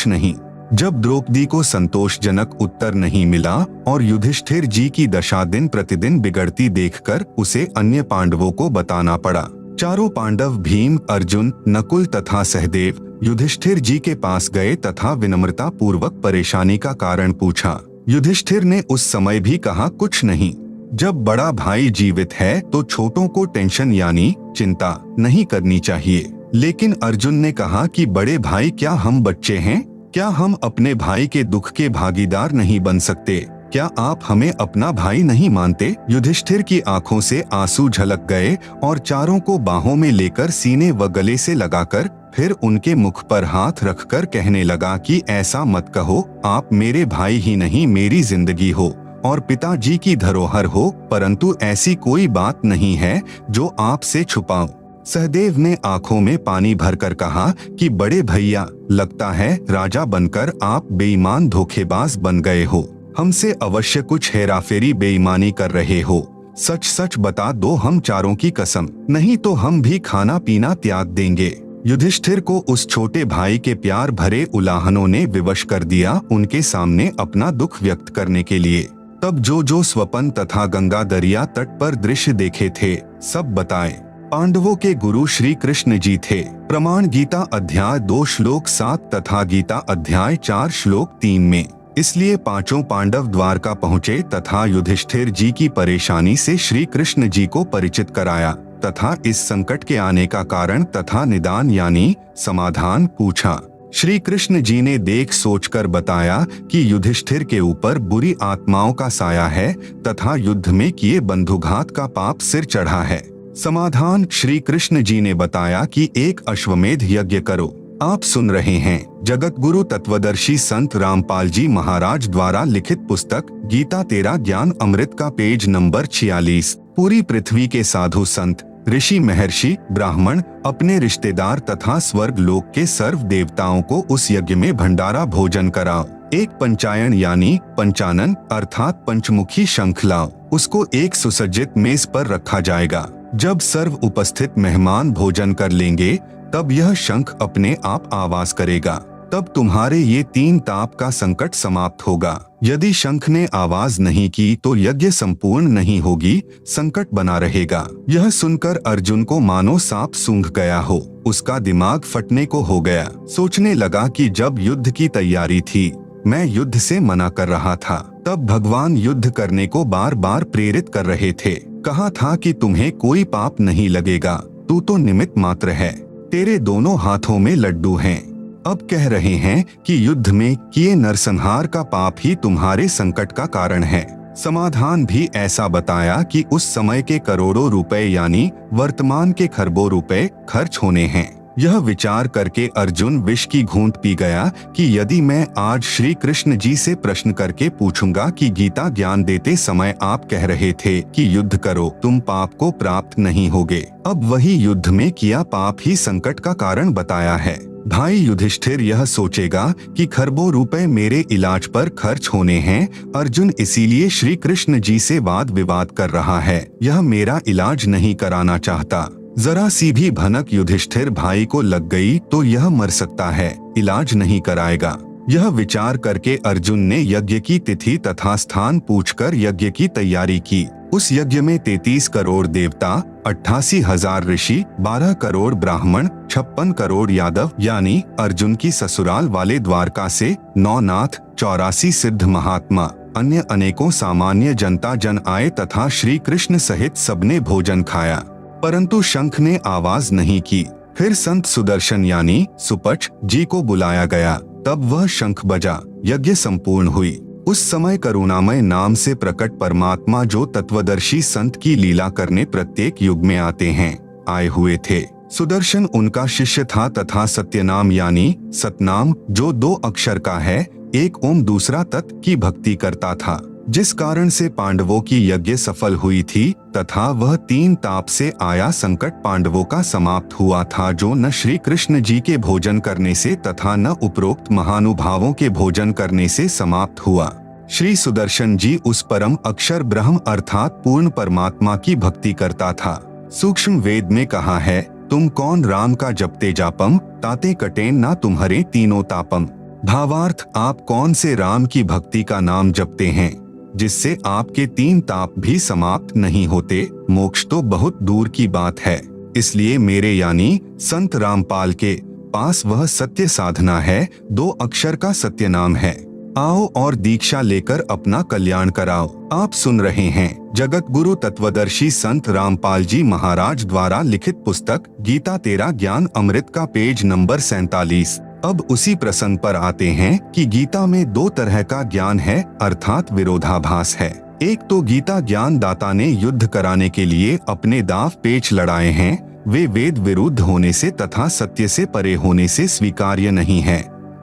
नहीं। जब द्रौपदी को संतोषजनक उत्तर नहीं मिला और युधिष्ठिर जी की दशा दिन प्रतिदिन बिगड़ती देखकर उसे अन्य पांडवों को बताना पड़ा। चारों पांडव भीम, अर्जुन, नकुल तथा सहदेव युधिष्ठिर जी के पास गए तथा विनम्रता पूर्वक परेशानी का कारण पूछा। युधिष्ठिर ने उस समय भी कहा कुछ नहीं। जब बड़ा भाई जीवित है तो छोटों को टेंशन यानी चिंता नहीं करनी चाहिए। लेकिन अर्जुन ने कहा कि बड़े भाई क्या हम बच्चे हैं? क्या हम अपने भाई के दुख के भागीदार नहीं बन सकते? क्या आप हमें अपना भाई नहीं मानते? युधिष्ठिर की आंखों से आंसू झलक गए और चारों को बाहों में लेकर सीने व गले से लगाकर फिर उनके मुख पर हाथ रखकर कहने लगा कि ऐसा मत कहो, आप मेरे भाई ही नहीं मेरी जिंदगी हो और पिताजी की धरोहर हो, परंतु ऐसी कोई बात नहीं है जो आपसे छुपाऊं। सहदेव ने आंखों में पानी भरकर कहा कि बड़े भैया, लगता है राजा बनकर आप बेईमान धोखेबाज बन गए हो। हमसे अवश्य कुछ हेराफेरी बेईमानी कर रहे हो। सच सच बता दो, हम चारों की कसम, नहीं तो हम भी खाना पीना त्याग देंगे। युधिष्ठिर को उस छोटे भाई के प्यार भरे उलाहनों ने विवश कर दिया उनके सामने अपना दुख व्यक्त करने के लिए। तब जो स्वपन तथा गंगा दरिया तट पर दृश्य देखे थे सब बताए। पांडवों के गुरु श्री कृष्ण जी थे। प्रमाण गीता अध्याय 2 श्लोक 7 तथा गीता अध्याय 4 श्लोक 3 में। इसलिए पांचों पांडव द्वारका पहुँचे तथा युधिष्ठिर जी की परेशानी से श्री कृष्ण जी को परिचित कराया तथा इस संकट के आने का कारण तथा निदान यानी समाधान पूछा। श्री कृष्ण जी ने देख सोचकर बताया कि युधिष्ठिर के ऊपर बुरी आत्माओं का साया है तथा युद्ध में किए बंधुघात का पाप सिर चढ़ा है। समाधान श्री कृष्ण जी ने बताया कि एक अश्वमेध यज्ञ करो। आप सुन रहे हैं जगत गुरु तत्वदर्शी संत रामपाल जी महाराज द्वारा लिखित पुस्तक गीता तेरा ज्ञान अमृत का पेज नंबर 46। पूरी पृथ्वी के साधु संत, ऋषि, महर्षि, ब्राह्मण अपने रिश्तेदार तथा स्वर्ग लोक के सर्व देवताओं को उस यज्ञ में भंडारा भोजन कराओ। एक पंचायन यानी पंचानन अर्थात पंचमुखी शंख लाओ। उसको एक सुसज्जित मेज पर रखा जाएगा। जब सर्व उपस्थित मेहमान भोजन कर लेंगे तब यह शंख अपने आप आवाज करेगा। तब तुम्हारे ये 3 ताप का संकट समाप्त होगा। यदि शंख ने आवाज नहीं की तो यज्ञ संपूर्ण नहीं होगी, संकट बना रहेगा। यह सुनकर अर्जुन को मानो सांप सूंघ गया हो, उसका दिमाग फटने को हो गया। सोचने लगा कि जब युद्ध की तैयारी थी, मैं युद्ध से मना कर रहा था, तब भगवान युद्ध करने को बार बार प्रेरित कर रहे थे। कहा था कि तुम्हें कोई पाप नहीं लगेगा, तू तो निमित्त मात्र है, तेरे दोनों हाथों में लड्डू हैं। अब कह रहे हैं कि युद्ध में किए नरसंहार का पाप ही तुम्हारे संकट का कारण है। समाधान भी ऐसा बताया कि उस समय के करोड़ों रुपए यानी वर्तमान के खरबों रुपए खर्च होने हैं। यह विचार करके अर्जुन विष की घूंट पी गया कि यदि मैं आज श्री कृष्ण जी से प्रश्न करके पूछूंगा कि गीता ज्ञान देते समय आप कह रहे थे कि युद्ध करो, तुम पाप को प्राप्त नहीं होगे, अब वही युद्ध में किया पाप ही संकट का कारण बताया है। भाई युधिष्ठिर यह सोचेगा कि खरबों रुपए मेरे इलाज पर खर्च होने हैं, अर्जुन इसीलिए श्री कृष्ण जी से वाद विवाद कर रहा है, यह मेरा इलाज नहीं कराना चाहता। जरा सी भी भनक युधिष्ठिर भाई को लग गई तो यह मर सकता है, इलाज नहीं कराएगा। यह विचार करके अर्जुन ने यज्ञ की तिथि तथा स्थान पूछकर यज्ञ की तैयारी की। उस यज्ञ में 33 करोड़ देवता, 88,000 ऋषि, 12 करोड़ ब्राह्मण, 56 करोड़ यादव यानी अर्जुन की ससुराल वाले द्वारका से 9 नाथ, 84 सिद्ध महात्मा, अन्य अनेकों सामान्य जनता जन आए तथा श्री कृष्ण सहित सबने भोजन खाया, परंतु शंख ने आवाज नहीं की। फिर संत सुदर्शन यानी सुपच जी को बुलाया गया, तब वह शंख बजा, यज्ञ संपूर्ण हुई। उस समय करुणामय नाम से प्रकट परमात्मा जो तत्वदर्शी संत की लीला करने प्रत्येक युग में आते हैं, आए हुए थे। सुदर्शन उनका शिष्य था तथा सत्यनाम यानी सतनाम जो 2 अक्षर का है, एक ओम दूसरा तत् की भक्ति करता था, जिस कारण से पांडवों की यज्ञ सफल हुई थी तथा वह 3 ताप से आया संकट पांडवों का समाप्त हुआ था, जो न श्री कृष्ण जी के भोजन करने से तथा न उपरोक्त महानुभावों के भोजन करने से समाप्त हुआ। श्री सुदर्शन जी उस परम अक्षर ब्रह्म अर्थात पूर्ण परमात्मा की भक्ति करता था। सूक्ष्म वेद में कहा है, तुम कौन राम का जपते जापम, ताते कटेन ना तुम्हारे तीनों तापम। भावार्थ, आप कौन से राम की भक्ति का नाम जपते हैं जिससे आपके 3 ताप भी समाप्त नहीं होते, मोक्ष तो बहुत दूर की बात है। इसलिए मेरे यानी संत रामपाल के पास वह सत्य साधना है, 2 अक्षर का सत्य नाम है। आओ और दीक्षा लेकर अपना कल्याण कराओ। आप सुन रहे हैं जगत गुरु तत्वदर्शी संत रामपाल जी महाराज द्वारा लिखित पुस्तक गीता तेरा ज्ञान अमृत का पेज नंबर 47। अब उसी प्रसंग पर आते हैं कि गीता में 2 तरह का ज्ञान है अर्थात विरोधाभास है। एक तो गीता ज्ञान दाता ने युद्ध कराने के लिए अपने दाव पेच लड़ाए हैं, वे वेद विरुद्ध होने से तथा सत्य से परे होने से स्वीकार्य नहीं है,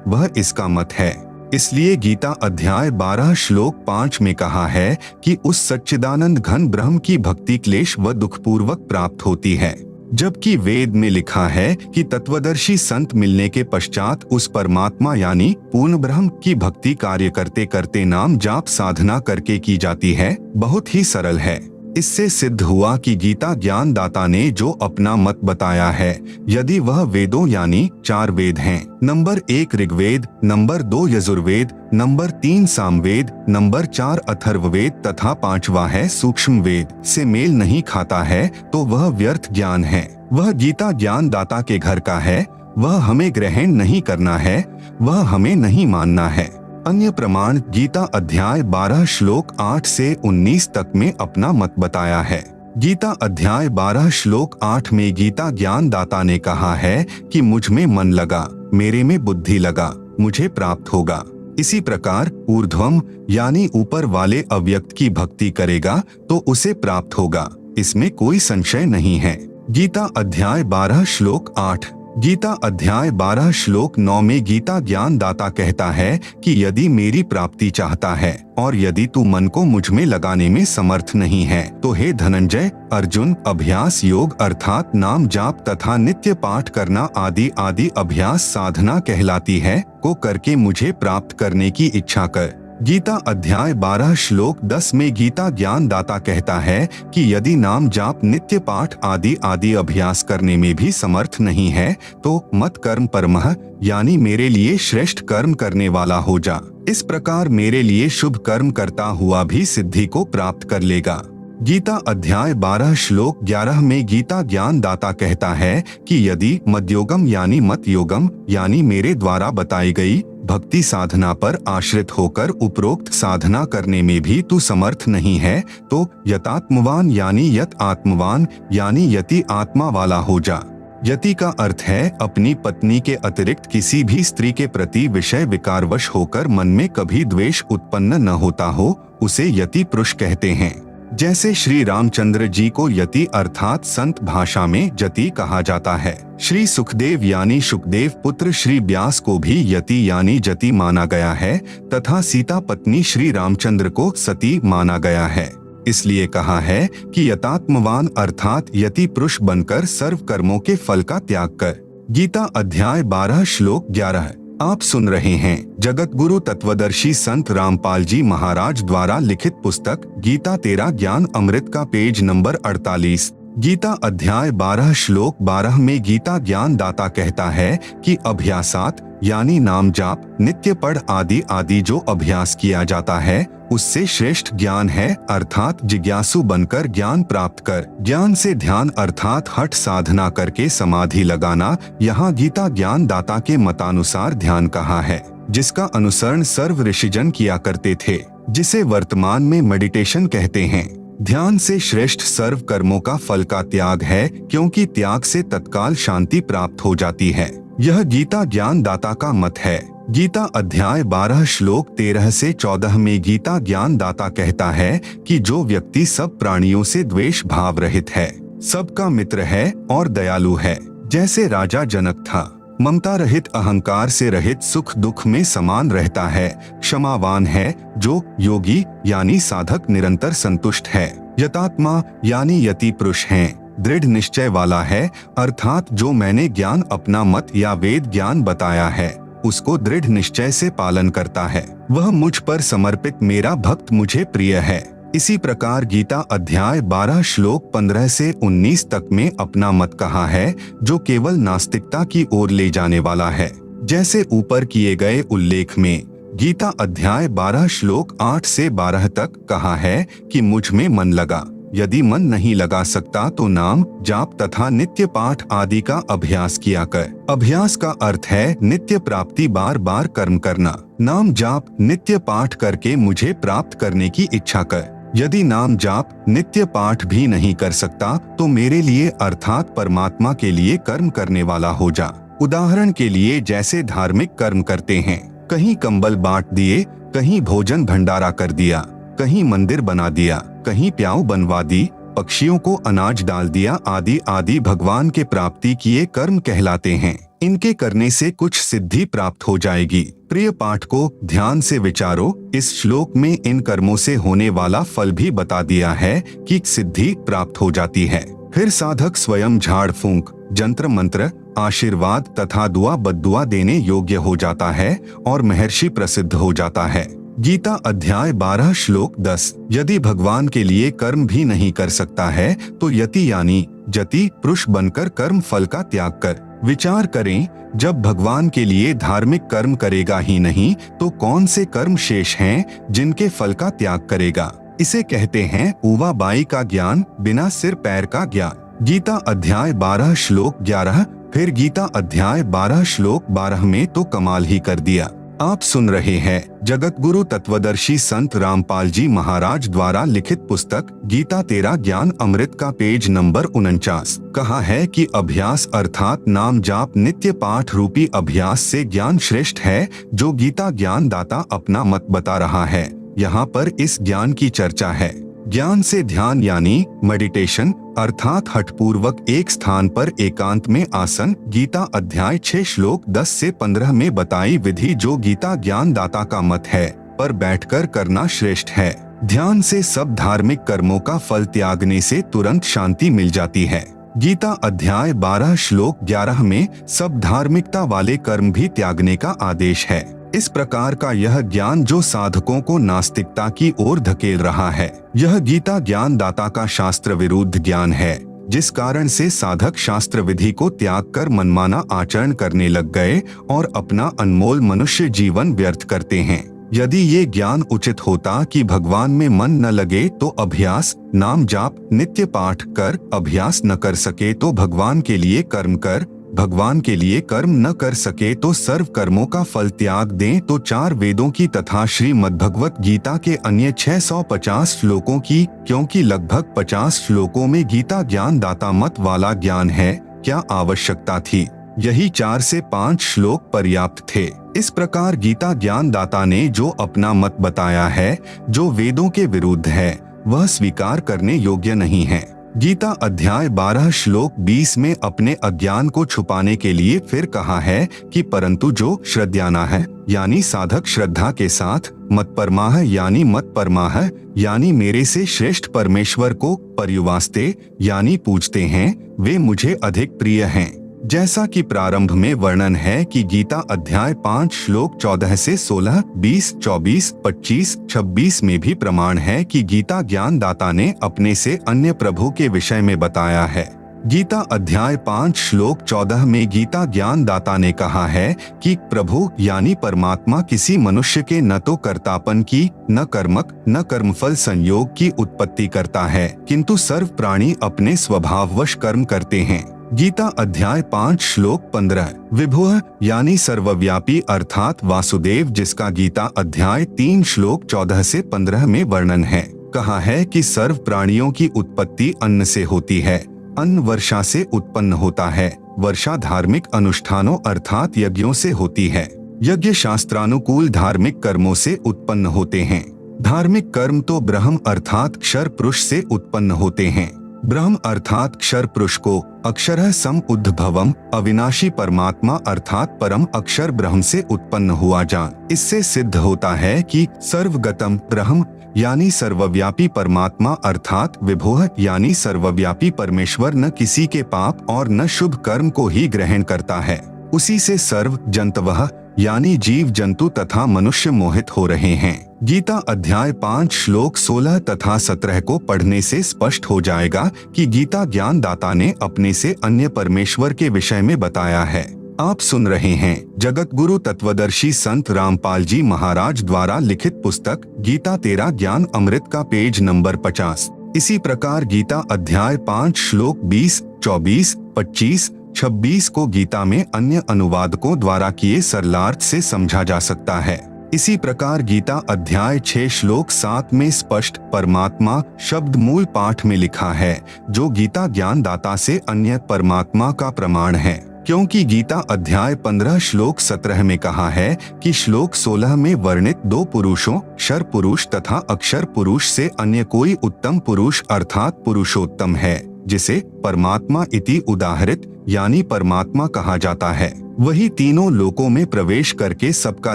वह इसका मत है। इसलिए गीता अध्याय 12 श्लोक 5 में कहा है कि उस सच्चिदानंद घन ब्रह्म की भक्ति क्लेश व दुखपूर्वक प्राप्त होती है, जबकि वेद में लिखा है कि तत्वदर्शी संत मिलने के पश्चात उस परमात्मा यानी पूर्ण ब्रह्म की भक्ति कार्य करते करते नाम जाप साधना करके की जाती है। बहुत ही सरल है। इससे सिद्ध हुआ कि गीता ज्ञान दाता ने जो अपना मत बताया है, यदि वह वेदों यानी 4 वेद हैं, number 1 Rigveda, number 2 Yajurveda, number 3 Samaveda, number 4 Atharvaveda तथा 5वां है सूक्ष्म वेद से मेल नहीं खाता है, तो वह व्यर्थ ज्ञान है। वह गीता ज्ञान दाता के घर का है, वह हमें ग्रहण नहीं करना है, वह हमें नहीं मानना है। अन्य प्रमाण गीता अध्याय 12 श्लोक 8 से 19 तक में अपना मत बताया है। गीता अध्याय 12 श्लोक 8 में गीता ज्ञान दाता ने कहा है कि मुझ में मन लगा, मेरे में बुद्धि लगा, मुझे प्राप्त होगा। इसी प्रकार ऊर्ध्वम यानी ऊपर वाले अव्यक्त की भक्ति करेगा तो उसे प्राप्त होगा, इसमें कोई संशय नहीं है। गीता अध्याय 12 श्लोक 8। गीता अध्याय 12 श्लोक 9 में गीता ज्ञान दाता कहता है कि यदि मेरी प्राप्ति चाहता है और यदि तू मन को मुझ में लगाने में समर्थ नहीं है, तो हे धनंजय अर्जुन, अभ्यास योग अर्थात नाम जाप तथा नित्य पाठ करना आदि आदि अभ्यास साधना कहलाती है, को करके मुझे प्राप्त करने की इच्छा कर। गीता अध्याय 12 श्लोक 10 में गीता ज्ञान दाता कहता है कि यदि नाम जाप नित्य पाठ आदि आदि अभ्यास करने में भी समर्थ नहीं है तो मत कर्म परमः यानी मेरे लिए श्रेष्ठ कर्म करने वाला हो जा। इस प्रकार मेरे लिए शुभ कर्म करता हुआ भी सिद्धि को प्राप्त कर लेगा। गीता अध्याय 12 श्लोक 11 में गीता ज्ञान दाता कहता है कि यदि मद्योगम यानी मत योगम यानी मेरे द्वारा बताई गई भक्ति साधना पर आश्रित होकर उपरोक्त साधना करने में भी तू समर्थ नहीं है तो यतात्मवान यानी यत आत्मवान यानी यति आत्मा वाला हो जा। यति का अर्थ है अपनी पत्नी के अतिरिक्त किसी भी स्त्री के प्रति विषय विकारवश होकर मन में कभी द्वेष उत्पन्न न होता हो, उसे यति पुरुष कहते हैं। जैसे श्री रामचंद्र जी को यति अर्थात संत भाषा में जति कहा जाता है। श्री सुखदेव यानी सुखदेव पुत्र श्री व्यास को भी यति यानी जति माना गया है तथा सीता पत्नी श्री रामचंद्र को सती माना गया है। इसलिए कहा है कि यतात्मवान अर्थात यति पुरुष बनकर सर्व कर्मों के फल का त्याग कर। गीता अध्याय 12 श्लोक 11। आप सुन रहे हैं जगत गुरु तत्वदर्शी संत रामपाल जी महाराज द्वारा लिखित पुस्तक गीता तेरा ज्ञान अमृत का पेज नंबर 48। गीता अध्याय 12 श्लोक 12 में गीता ज्ञान दाता कहता है कि अभ्यासात यानी नाम जाप नित्य पढ़ आदि आदि जो अभ्यास किया जाता है उससे श्रेष्ठ ज्ञान है अर्थात जिज्ञासु बनकर ज्ञान प्राप्त कर। ज्ञान से ध्यान अर्थात हठ साधना करके समाधि लगाना। यहाँ गीता ज्ञान दाता के मतानुसार ध्यान कहा है जिसका अनुसरण सर्व ऋषिजन किया करते थे, जिसे वर्तमान में मेडिटेशन कहते हैं। ध्यान से श्रेष्ठ सर्व कर्मों का फल का त्याग है क्योंकि त्याग से तत्काल शांति प्राप्त हो जाती है। यह गीता ज्ञान दाता का मत है। गीता अध्याय 12 श्लोक 13 से 14 में गीता ज्ञान दाता कहता है कि जो व्यक्ति सब प्राणियों से द्वेष भाव रहित है, सबका मित्र है और दयालु है, जैसे राजा जनक था, ममता रहित अहंकार से रहित सुख दुख में समान रहता है, क्षमावान है, जो योगी यानी साधक निरंतर संतुष्ट है, यतात्मा यानी यति पुरुष है, दृढ़ निश्चय वाला है अर्थात जो मैंने ज्ञान अपना मत या वेद ज्ञान बताया है उसको दृढ़ निश्चय से पालन करता है, वह मुझ पर समर्पित मेरा भक्त मुझे प्रिय है। इसी प्रकार गीता अध्याय 12 श्लोक 15 से 19 तक में अपना मत कहा है जो केवल नास्तिकता की ओर ले जाने वाला है। जैसे ऊपर किए गए उल्लेख में गीता अध्याय 12 श्लोक 8 से 12 तक कहा है कि मुझ में मन लगा, यदि मन नहीं लगा सकता तो नाम जाप तथा नित्य पाठ आदि का अभ्यास किया कर। अभ्यास का अर्थ है नित्य प्राप्ति, बार बार कर्म करना। नाम जाप नित्य पाठ करके मुझे प्राप्त करने की इच्छा कर। यदि नाम जाप नित्य पाठ भी नहीं कर सकता तो मेरे लिए अर्थात परमात्मा के लिए कर्म करने वाला हो जा। उदाहरण के लिए जैसे धार्मिक कर्म करते हैं, कहीं कंबल बांट दिए, कहीं भोजन भंडारा कर दिया, कहीं मंदिर बना दिया, कहीं प्याऊ बनवा दी, पक्षियों को अनाज डाल दिया आदि आदि भगवान के प्राप्ति किए कर्म कहलाते हैं। इनके करने से कुछ सिद्धि प्राप्त हो जाएगी। प्रिय पाठ को ध्यान से विचारो। इस श्लोक में इन कर्मों से होने वाला फल भी बता दिया है कि सिद्धि प्राप्त हो जाती है। फिर साधक स्वयं झाड़ फूंक, जंत्र मंत्र, आशीर्वाद तथा दुआ बद्दुआ देने योग्य हो जाता है और महर्षि प्रसिद्ध हो जाता है। गीता अध्याय 12 श्लोक 10। यदि भगवान के लिए कर्म भी नहीं कर सकता है तो यति यानी जति पुरुष बनकर कर्म फल का त्याग कर। विचार करें, जब भगवान के लिए धार्मिक कर्म करेगा ही नहीं तो कौन से कर्म शेष हैं जिनके फल का त्याग करेगा। इसे कहते हैं ऊवा बाई का ज्ञान, बिना सिर पैर का ज्ञान। गीता अध्याय 12 श्लोक 11। फिर गीता अध्याय 12 श्लोक 12 में तो कमाल ही कर दिया। आप सुन रहे हैं जगत गुरु तत्वदर्शी संत रामपाल जी महाराज द्वारा लिखित पुस्तक गीता तेरा ज्ञान अमृत का पेज नंबर 49। कहा है कि अभ्यास अर्थात नाम जाप नित्य पाठ रूपी अभ्यास से ज्ञान श्रेष्ठ है, जो गीता ज्ञान दाता अपना मत बता रहा है। यहाँ पर इस ज्ञान की चर्चा है। ज्ञान से ध्यान यानी मेडिटेशन अर्थात हठपूर्वक एक स्थान पर एकांत में आसन। गीता अध्याय 6 श्लोक 10 से 15 में बताई विधि जो गीता ज्ञान दाता का मत है पर बैठकर करना श्रेष्ठ है। ध्यान से सब धार्मिक कर्मों का फल त्यागने से तुरंत शांति मिल जाती है। गीता अध्याय 12 श्लोक 11 में सब धार्मिकता वाले कर्म भी त्यागने का आदेश है। इस प्रकार का यह ज्ञान जो साधकों को नास्तिकता की ओर धकेल रहा है, यह गीता ज्ञान दाता का शास्त्र विरुद्ध ज्ञान है, जिस कारण से साधक शास्त्र विधि को त्याग कर मनमाना आचरण करने लग गए और अपना अनमोल मनुष्य जीवन व्यर्थ करते हैं। यदि ये ज्ञान उचित होता कि भगवान में मन न लगे तो अभ्यास, नाम जाप, नित्य पाठ कर, अभ्यास न कर सके तो भगवान के लिए कर्म कर, भगवान के लिए कर्म न कर सके तो सर्व कर्मों का फल त्याग दें, तो 4 वेदों की तथा श्रीमद्भगवत गीता के अन्य 650 श्लोकों की, क्योंकि लगभग 50 श्लोकों में गीता ज्ञान दाता मत वाला ज्ञान है, क्या आवश्यकता थी? यही 4 से 5 श्लोक पर्याप्त थे। इस प्रकार गीता ज्ञान दाता ने जो अपना मत बताया है, जो वेदों के विरुद्ध है, वह स्वीकार करने योग्य नहीं है। गीता अध्याय 12 श्लोक 20 में अपने अज्ञान को छुपाने के लिए फिर कहा है कि परंतु जो श्रद्धाना है, यानी साधक श्रद्धा के साथ मत परमाह यानी मत परमाह यानी मेरे से श्रेष्ठ परमेश्वर को पर्युवास्ते यानी पूजते हैं, वे मुझे अधिक प्रिय हैं। जैसा कि प्रारंभ में वर्णन है कि गीता अध्याय 5 श्लोक 14 से 16, 20, 24, 25, 26 में भी प्रमाण है कि गीता ज्ञान दाता ने अपने से अन्य प्रभु के विषय में बताया है। गीता अध्याय 5 श्लोक 14 में गीता ज्ञान दाता ने कहा है कि प्रभु यानी परमात्मा किसी मनुष्य के न तो कर्तापन की, न कर्मक, न कर्मफल संयोग की उत्पत्ति करता है, किंतु सर्व प्राणी अपने स्वभाववश कर्म करते हैं। गीता अध्याय 5 श्लोक 15 विभुः यानी सर्वव्यापी अर्थात वासुदेव, जिसका गीता अध्याय 3 श्लोक 14 से 15 में वर्णन है, कहा है कि सर्व प्राणियों की उत्पत्ति अन्न से होती है, अन्न वर्षा से उत्पन्न होता है, वर्षा धार्मिक अनुष्ठानों अर्थात यज्ञों से होती है, यज्ञ शास्त्रानुकूल धार्मिक कर्मों से उत्पन्न होते हैं, धार्मिक कर्म तो ब्रह्म अर्थात क्षर पुरुष से उत्पन्न होते हैं। ब्रह्म अर्थात क्षर पुरुष को अक्षरः सम उद्भवम अविनाशी परमात्मा अर्थात परम अक्षर ब्रह्म से उत्पन्न हुआ जान। इससे सिद्ध होता है कि सर्वगतम ब्रह्म यानी सर्वव्यापी परमात्मा अर्थात विभुः यानी सर्वव्यापी परमेश्वर न किसी के पाप और न शुभ कर्म को ही ग्रहण करता है, उसी से सर्व जंतवः यानी जीव जंतु तथा मनुष्य मोहित हो रहे हैं। गीता अध्याय 5 श्लोक 16 तथा 17 को पढ़ने से स्पष्ट हो जाएगा कि गीता ज्ञान दाता ने अपने से अन्य परमेश्वर के विषय में बताया है। आप सुन रहे हैं जगत गुरु तत्वदर्शी संत रामपाल जी महाराज द्वारा लिखित पुस्तक गीता तेरा ज्ञान अमृत का पेज नंबर 50। इसी प्रकार गीता अध्याय 5 श्लोक 20, 24, 25, 26 को गीता में अन्य अनुवादकों द्वारा किए सरलार्थ से समझा जा सकता है। इसी प्रकार गीता अध्याय 6 श्लोक 7 में स्पष्ट परमात्मा शब्द मूल पाठ में लिखा है, जो गीता ज्ञान दाता से अन्य परमात्मा का प्रमाण है, क्योंकि गीता अध्याय 15 श्लोक 17 में कहा है कि श्लोक 16 में वर्णित 2 पुरुषों क्षर पुरुष तथा अक्षर पुरुष से अन्य कोई उत्तम पुरुष अर्थात पुरुषोत्तम है, जिसे परमात्मा इति उदाहरित यानी परमात्मा कहा जाता है। वही तीनों लोकों में प्रवेश करके सबका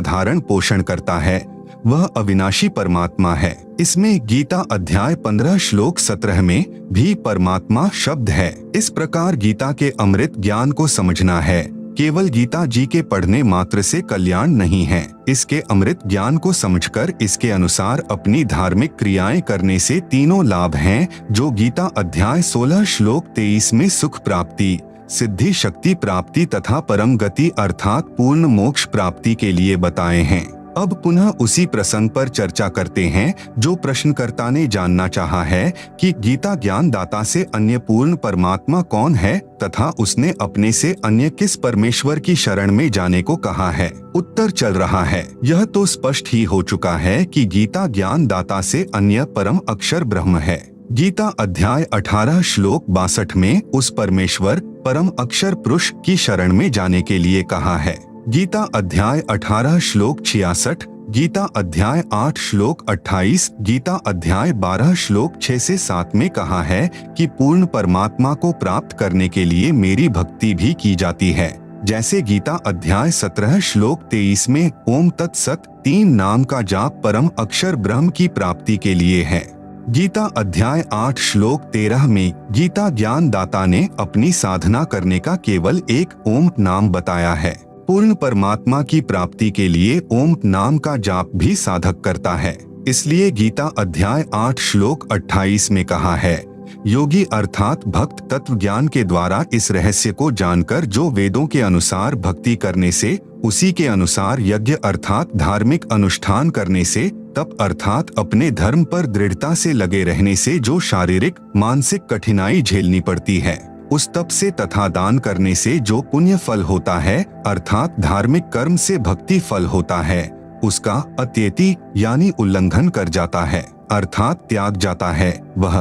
धारण पोषण करता है, वह अविनाशी परमात्मा है। इसमें गीता अध्याय 15 श्लोक 17 में भी परमात्मा शब्द है। इस प्रकार गीता के अमृत ज्ञान को समझना है, केवल गीता जी के पढ़ने मात्र से कल्याण नहीं है। इसके अमृत ज्ञान को समझकर इसके अनुसार अपनी धार्मिक क्रियाएं करने से तीनों लाभ हैं, जो गीता अध्याय 16 श्लोक 23 में सुख प्राप्ति, सिद्धि शक्ति प्राप्ति तथा परम गति अर्थात पूर्ण मोक्ष प्राप्ति के लिए बताए हैं। अब पुनः उसी प्रसंग पर चर्चा करते हैं जो प्रश्नकर्ता ने जानना चाहा है कि गीता ज्ञान दाता से अन्य पूर्ण परमात्मा कौन है तथा उसने अपने से अन्य किस परमेश्वर की शरण में जाने को कहा है। उत्तर चल रहा है, यह तो स्पष्ट ही हो चुका है कि गीता ज्ञान दाता से अन्य परम अक्षर ब्रह्म है। गीता अध्याय 18 श्लोक 62 में उस परमेश्वर परम अक्षर पुरुष की शरण में जाने के लिए कहा है। गीता अध्याय 18 श्लोक 66, गीता अध्याय 8 श्लोक 28, गीता अध्याय 12 श्लोक 6 से 7 में कहा है कि पूर्ण परमात्मा को प्राप्त करने के लिए मेरी भक्ति भी की जाती है। जैसे गीता अध्याय 17 श्लोक 23 में ओम तत्सत 3 नाम का जाप परम अक्षर ब्रह्म की प्राप्ति के लिए है। गीता अध्याय 8 श्लोक 13 में गीता ज्ञान दाता ने अपनी साधना करने का केवल एक ओम नाम बताया है। पूर्ण परमात्मा की प्राप्ति के लिए ओम नाम का जाप भी साधक करता है। इसलिए गीता अध्याय 8 श्लोक 28 में कहा है, योगी अर्थात भक्त तत्व ज्ञान के द्वारा इस रहस्य को जानकर जो वेदों के अनुसार भक्ति करने से, उसी के अनुसार यज्ञ अर्थात धार्मिक अनुष्ठान करने से, तप अर्थात अपने धर्म पर दृढ़ता से लगे रहने से जो शारीरिक मानसिक कठिनाई झेलनी पड़ती है, उस तप से तथा दान करने से जो पुण्य फल होता है अर्थात धार्मिक कर्म से भक्ति फल होता है, उसका अत्येति यानी उल्लंघन कर जाता है अर्थात त्याग जाता है। वह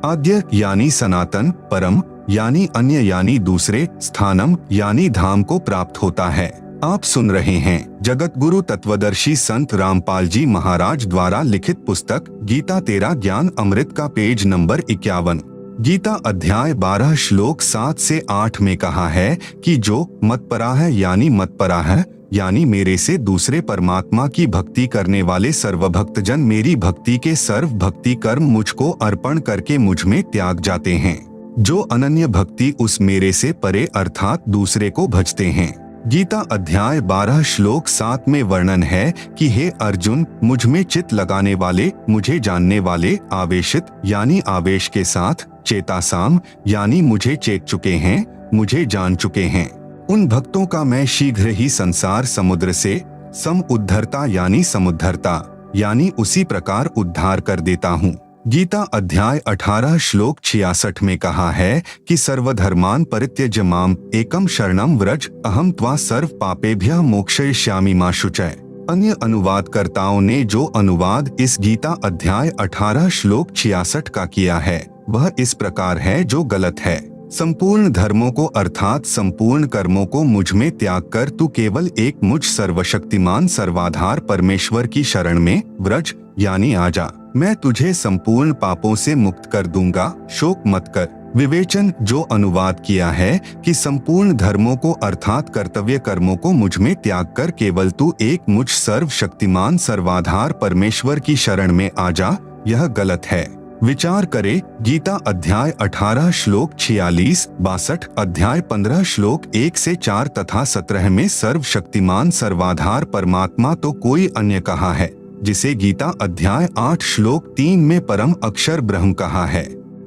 आद्य यानी सनातन, परम यानी अन्य यानी दूसरे, स्थानम यानी धाम को प्राप्त होता है। आप सुन रहे हैं जगत गुरु तत्वदर्शी संत रामपाल जी महाराज द्वारा लिखित पुस्तक गीता तेरा ज्ञान अमृत का पेज नंबर 51। गीता अध्याय 12 श्लोक 7 से 8 में कहा है कि जो मतपरा है यानी मतपरा है यानी मेरे से दूसरे परमात्मा की भक्ति करने वाले सर्वभक्तजन मेरी भक्ति के सर्व भक्ति कर्म मुझको अर्पण करके मुझ में त्याग जाते हैं। जो अनन्य भक्ति उस मेरे से परे अर्थात दूसरे को भजते हैं। गीता अध्याय 12 श्लोक 7 में वर्णन है कि हे अर्जुन, मुझ में चित्त लगाने वाले, मुझे जानने वाले, आवेशित यानी आवेश के साथ, चेतासाम यानी मुझे चेत चुके हैं, मुझे जान चुके हैं, उन भक्तों का मैं शीघ्र ही संसार समुद्र से सम उद्धरता यानी समुद्धरता यानी उसी प्रकार उद्धार कर देता हूँ। गीता अध्याय 18 श्लोक 66 में कहा है कि सर्वधर्मान परित्यज्य माम एकम शरणम व्रज अहम त्वा सर्व पापेभ्यः मोक्षयिष्यामि मा शुचय। अन्य अनुवादकर्ताओं ने जो अनुवाद इस गीता अध्याय 18 श्लोक 66 का किया है वह इस प्रकार है जो गलत है। संपूर्ण धर्मों को अर्थात संपूर्ण कर्मों को मुझ में त्याग कर तू केवल एक मुझ सर्वशक्तिमान सर्वाधार परमेश्वर की शरण में व्रज यानी आजा, मैं तुझे संपूर्ण पापों से मुक्त कर दूंगा, शोक मत कर। विवेचन जो अनुवाद किया है कि संपूर्ण धर्मों को अर्थात कर्तव्य कर्मों को मुझ में त्याग कर केवल तू एक मुझ सर्वशक्तिमान सर्वाधार परमेश्वर की शरण में आजा, यह गलत है। विचार करे गीता अध्याय 18 श्लोक 46, 62, अध्याय 15 श्लोक 1 से 4 तथा 17 में सर्वशक्तिमान सर्वाधार परमात्मा तो कोई अन्य कहा है, जिसे गीता अध्याय 8 श्लोक 3 में परम अक्षर ब्रह्म कहा है।